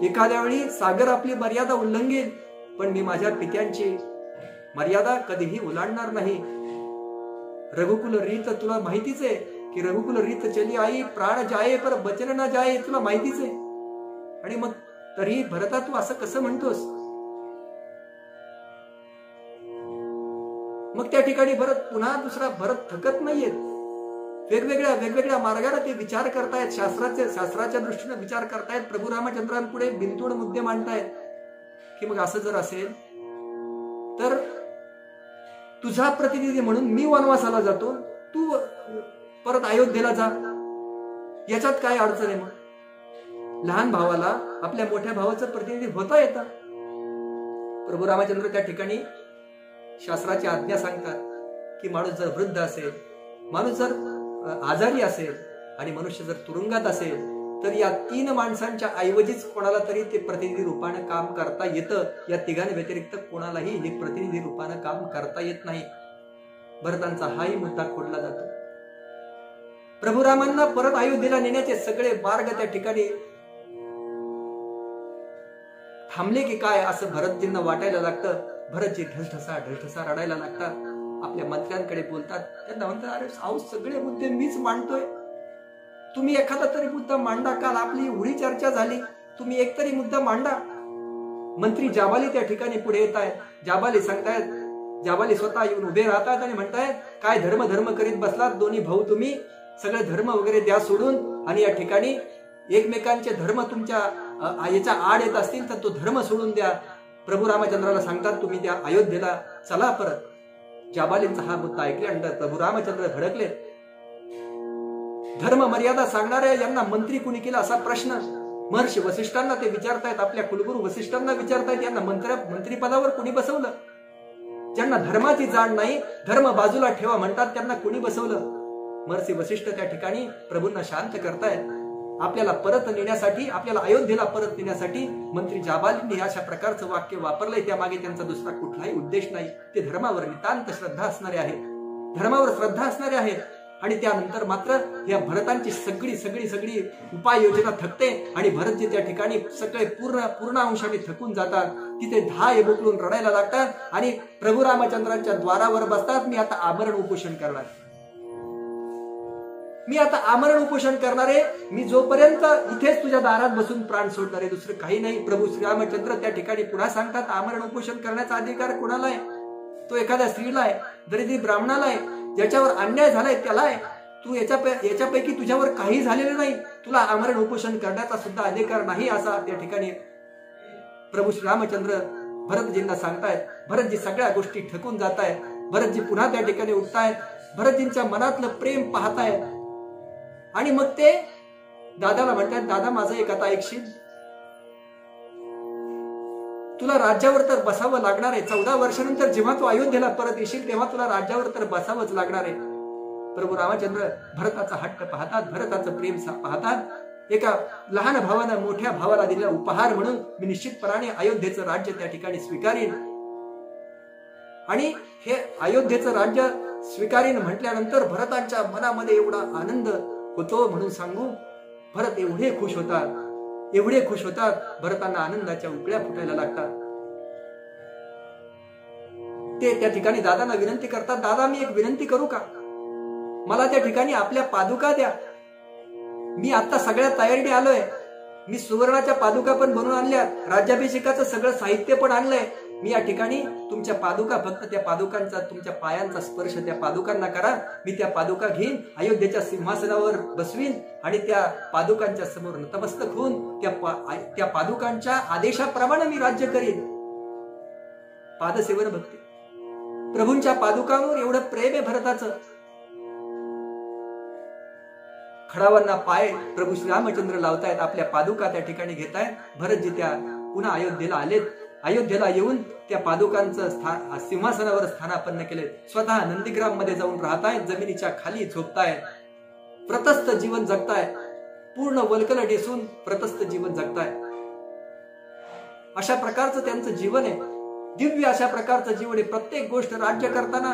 [SPEAKER 1] एखाद्या वेळी सागर आपली मर्यादा उल्लंघेल, पण मी माझ्या पित्यांची मर्यादा कधीही ओलांडणार नाही. रघुकुल रीत तुला माहितीच आहे की रघुकुल रीत चली आई प्राण जाये पर बचन न जाये, तुला माहितीच आहे. आणि मग तरी भरता तू असं कसं म्हणतोस? मग त्या ठिकाणी पुन्हा दुसरा भरत थकत नाहीयेत. वेगवेगळ्या मार्गाने ते विचार करतायत, शास्त्राच्या दृष्टीने विचार करतायत. प्रभू रामचंद्रांपुढे बिनतोड मुद्दे मांडतायत की मग असं जर असेल तर तुझा प्रतिनिधी म्हणून मी वनवासाला जातो, तू परत अयोध्येला जा, याच्यात काय अडचण आहे? मग लहान भावाला आपल्या मोठ्या भावाचं प्रतिनिधी होता येतं. प्रभू रामचंद्र त्या ठिकाणी शास्त्राची आज्ञा सांगतात की माणूस जर वृद्ध असेल, माणूस जर आजारी असेल आणि मनुष्य जर तुरुंगात असेल तर या 3 माणसांच्या ऐवजीच कोणाला तरी ते प्रतिनिधी रूपाने काम करता येतं. या तिघांच्या व्यतिरिक्त कोणालाही हे प्रतिनिधी रूपाने काम करता येत नाही. भरतांचा हाही मुद्दा खोडला जातो. प्रभू रामांना परत अयोध्येला नेण्याचे सगळे मार्ग त्या ठिकाणी थांबले की काय असं भरतजींना वाटायला लागतं. भरतजी ढसढसा रडायला लागतात. आपल्या मंत्र्यांकडे बोलतात. त्यांना म्हणतात, अरे साऊ, सगळे मुद्दे मीच मांडतोय, तुम्ही एखादा तरी मुद्दा मांडा. काल आपली एवढी चर्चा झाली, तुम्ही एक तरी मुद्दा मांडा. मंत्री जाबाली त्या ठिकाणी पुढे येत आहेत. जाबाली सांगतायत, जाबाली स्वतः येऊन उभे राहतात आणि म्हणतायत, काय धर्म धर्म करीत बसलात दोन्ही भाऊ तुम्ही, सगळे धर्म वगैरे द्या सोडून आणि या ठिकाणी एकमेकांचे धर्म तुमच्या याच्या आड येत असतील तर तो धर्म सोडून द्या. प्रभू रामचंद्राला सांगतात, तुम्ही त्या अयोध्येला चला परत. जाबालींचा हा मुद्दा ऐकल्यानंतर प्रभू रामचंद्र भडकले. धर्म मर्यादा सांगणाऱ्या यांना मंत्री कुणी केला असा प्रश्न महर्षी वसिष्ठांना ते विचारतायत, आपल्या कुलगुरू वसिष्ठांना विचारतायत, यांना मंत्रीपदावर कुणी बसवलं? ज्यांना धर्माची जाण नाही, धर्म बाजूला ठेवा म्हणतात, त्यांना कुणी बसवलं? महर्षी वसिष्ठ त्या ठिकाणी प्रभूंना शांत करतायत. आपल्याला परत नेण्यासाठी, आपल्याला अयोध्येला परत नेण्यासाठी मंत्री जाबालींनी अशा प्रकारचं वाक्य वापरलंय. त्यामागे त्यांचा दुसरा कुठलाही उद्देश नाही. ते धर्मावर नितांत श्रद्धा असणारे आहेत, धर्मावर श्रद्धा असणारे आहेत. आणि त्यानंतर मात्र या भरतांची सगळी उपाययोजना थकते आणि भरतजी त्या ठिकाणी सगळे पूर्ण अंशाने थकून जातात. तिथे धाय बोकलून रडायला लागतात आणि प्रभू रामचंद्रांच्या द्वारावर बसतात. मी आता आमरण उपोषण करणार, मी आता आमरण उपोषण करणार आहे. मी जोपर्यंत इथेच तुझ्या दारात बसून प्राण सोडणार आहे, दुसरं काही नाही. प्रभू श्रीरामचंद्र त्या ठिकाणी पुन्हा सांगतात, आमरण उपोषण करण्याचा अधिकार कोणाला आहे? तो एखाद्या स्त्रीला आहे, दरिद्री ब्राह्मणाला आहे, ज्याच्यावर अन्याय झालाय त्याला आहे. तू याच्यापैकी तुझ्यावर काही झालेलं नाही, तुला आमरण उपोषण करण्याचा सुद्धा अधिकार नाही, असा त्या ठिकाणी प्रभू श्रीरामचंद्र भरतजींना सांगतायत. भरतजी सगळ्या गोष्टी ठकून जात आहेत. भरतजी पुन्हा त्या ठिकाणी उठतायत. भरतजींच्या मनातलं प्रेम पाहतायत आणि मग ते दादाला म्हणतात, दादा माझं एक आता ऐकशील, तुला राज्यावर तर बसावं लागणार आहे. 14 वर्षानंतर जेव्हा तू अयोध्येला परत येशील तेव्हा तुला राज्यावर तर बसावंच लागणार आहे. प्रभू रामचंद्र भरताचा हट्ट पाहतात, भरताचं प्रेम पाहतात. एका लहान भावानं मोठ्या भावाला दिलेला उपहार म्हणून मी निश्चितपणाने अयोध्येचं राज्य त्या ठिकाणी स्वीकारीन. आणि हे अयोध्येचं राज्य स्वीकारीन म्हटल्यानंतर भरतांच्या मनामध्ये एवढा आनंद होतो म्हणून सांगू. भरत एवढे खुश होतात, भरतांना आनंदाच्या उकळ्या फुटायला लागतात. ते त्या ठिकाणी दादांना विनंती करतात, दादा मी एक विनंती करू का? मला त्या ठिकाणी आपल्या पादुका द्या. मी आता सगळ्या तयारीने आलोय. मी सुवर्णाच्या पादुका पण बनवून आणल्यात, राज्याभिषेकाचं सगळं साहित्य पण आणलंय. मी या ठिकाणी तुमच्या पादुका, फक्त त्या पादुकांचा, तुमच्या पायांचा स्पर्श त्या पादुकांना करा. मी त्या पादुका घेईन, अयोध्येच्या सिंहासनावर बसवीन आणि त्या पादुकांच्या समोर नतमस्तक होऊन त्या पादुकांच्या आदेशाप्रमाणे मी राज्य करीन. पादसेवन भक्ती, प्रभूंच्या पादुकांवर एवढं प्रेम आहे भरताचं. खडावांना पाय प्रभू श्रीरामचंद्र लावतायत, आपल्या पादुका त्या ठिकाणी घेतायत. भरतजी त्या पुन्हा अयोध्येला आलेत. अयोध्येला येऊन त्या पादुकांचं सिंहासनावर स्थानापन्न केले. स्वतः नंदीग्राम मध्ये जाऊन राहतायत, जमिनीच्या खाली झोपतायत, प्रतस्थ जीवन जगतायत. पूर्ण वल्कल डेसून प्रतस्थ जीवन जगतायत. अशा प्रकारचं त्यांचं जीवन आहे, दिव्य अशा प्रकारचं जीवन आहे. प्रत्येक गोष्ट राज्य करताना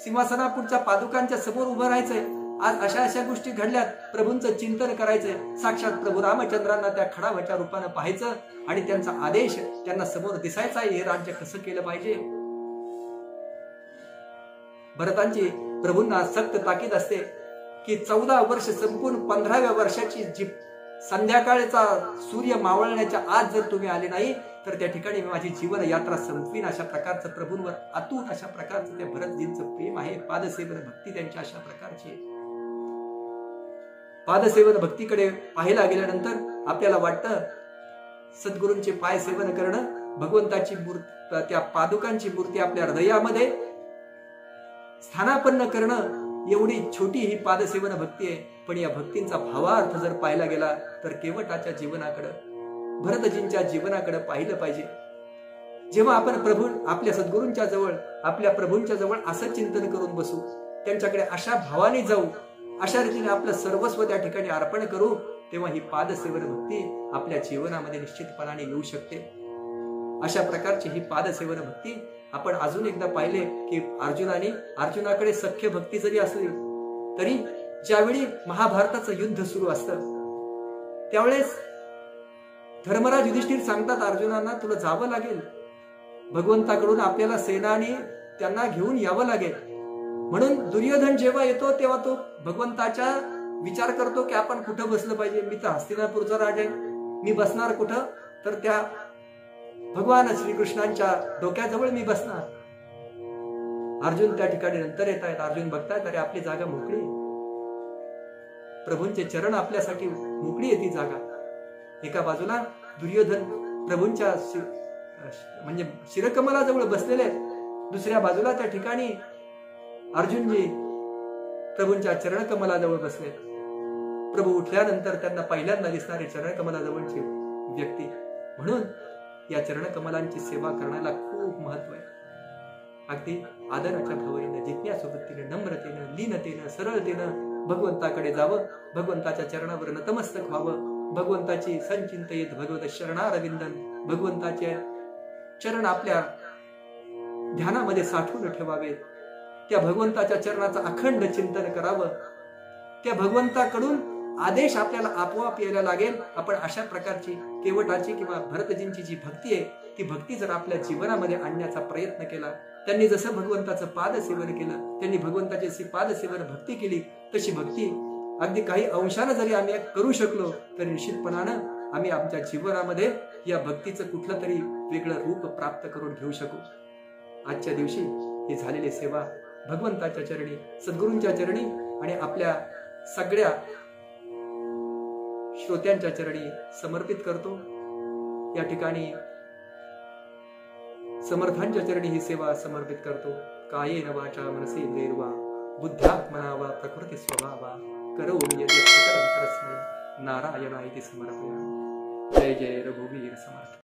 [SPEAKER 1] सिंहासनापुढच्या पादुकांच्या समोर उभं राहायचंय. आज अशा गोष्टी घडल्यात, प्रभूंचं चिंतन करायचंय. साक्षात प्रभू रामचंद्रांना त्या खडावाच्या रूपानं पाहायचं आणि त्यांचा आदेश त्यांना समोर दिसायचा आहे, हे राज्य कसं केलं पाहिजे. भरतांची प्रभूंना सक्त ताकीद असते की 14 वर्ष संपून 15व्या वर्षाची जी संध्याकाळचा सूर्य मावळण्याच्या आज जर तुम्ही आले नाही तर त्या ठिकाणी मी माझी जीवन यात्रा संपवीन. अशा प्रकारचं प्रभूंवर अतूट अशा प्रकारचं त्या भरतजींचं प्रेम आहे. पादसेवन भक्ती त्यांच्या अशा प्रकारची आहे. पादसेवन भक्तीकडे पाहायला गेल्यानंतर आपल्याला वाटतं सद्गुरूंचे पाय सेवन करणं, भगवंताची मूर्ती, त्या पादुकांची मूर्ती आपल्या हृदयामध्ये स्थानापन्न करणं, एवढी छोटी ही पादसेवन भक्ती आहे. पण या भक्तींचा भावार्थ जर पाहायला गेला तर केवटाच्या जीवनाकडे, भरतजींच्या जीवनाकडे पाहिलं पाहिजे. जेव्हा आपण प्रभू आपल्या सद्गुरूंच्या जवळ, आपल्या प्रभूंच्या जवळ असं चिंतन करून बसू, त्यांच्याकडे अशा भावाने जाऊ, अशा रीतीने आपलं सर्वस्व त्या ठिकाणी अर्पण करू, तेव्हा ही पादसेवन भक्ती आपल्या जीवनामध्ये निश्चितपणाने येऊ शकते. अशा प्रकारची ही पादसेवन भक्ती आपण अजून एकदा पाहिले की अर्जुनाकडे सख्य भक्ती जरी असली तरी ज्यावेळी महाभारताचं युद्ध सुरू असतं त्यावेळेस धर्मराज युधिष्ठिर सांगतात अर्जुनांना, तुला जावं लागेल, भगवंताकडून आपल्याला सेना आणि त्यांना घेऊन यावं लागेल. म्हणून दुर्योधन जेव्हा येतो तेव्हा तो भगवंताच्या विचार करतो की आपण कुठं बसलं पाहिजे. मी तर हस्तिनापूरचा राजा आहे, मी बसणार कुठं? तर त्या भगवान श्रीकृष्णांच्या डोक्याजवळ मी बसणार. अर्जुन त्या ठिकाणी नंतर येत आहेत. अर्जुन बघतायत, अरे आपली जागा मोकळी आहे. प्रभूंचे चरण आपल्यासाठी मोकळी आहे ती जागा. एका बाजूला दुर्योधन प्रभूंच्या म्हणजे शिरकमलाजवळ बसलेले आहेत. दुसऱ्या बाजूला त्या ठिकाणी अर्जुनजी प्रभूंच्या चरणकमलाजवळ बसले. प्रभू उठल्यानंतर त्यांना पहिल्यांदा दिसणारे चरणकमलाजवळची व्यक्ती. म्हणून या चरणकमलांची सेवा करण्याला खूप महत्व आहे. अगदी आदराच्या भावनेनं, जिज्ञासू वृत्तीनं, नम्रतेनं, लीनतेनं, सरळतेनं भगवंताकडे जावं, भगवंताच्या चरणावर नतमस्तक व्हावं, भगवंताची संचिंतयेत भगवत शरणारविंदन, भगवंताचे चरण आपल्या ध्यानामध्ये साठवून ठेवावेत. त्या भगवंताच्या चरणाचं अखंड चिंतन करावं. त्या भगवंताकडून आदेश आपल्याला आपोआप यायला लागेल. आपण अशा प्रकारची केवटाची किंवा भरतजींची जी भक्ती आहे, ती भक्ती जर आपल्या जीवनामध्ये आणण्याचा प्रयत्न केला, त्यांनी जसं भगवंताचं पादसेवन केलं, त्यांनी भगवंताची पादसेवन भक्ती केली, तशी भक्ती अगदी काही अंशानं जरी आम्ही करू शकलो तरी निश्चितपणानं आम्ही आमच्या जीवनामध्ये या भक्तीचं कुठलं तरी वेगळं रूप प्राप्त करून घेऊ शकू. आजच्या दिवशी ही झालेली सेवा भगवंताच्या चरणी, सद्गुरूंच्या चरणी आणि आपल्या सगळ्या श्रोत्यांच्या चरणी समर्पित करतो. या ठिकाणी समर्थांच्या चरणी ही सेवा समर्पित करतो. कायेन वाचा मनसेंद्रियर्वा बुद्ध्यात्मना वा प्रकृती स्वभावा करोमि यत् सकलं परस्मै नारायणाय समर्पयामि. जय जय रघुवीर समर्थ.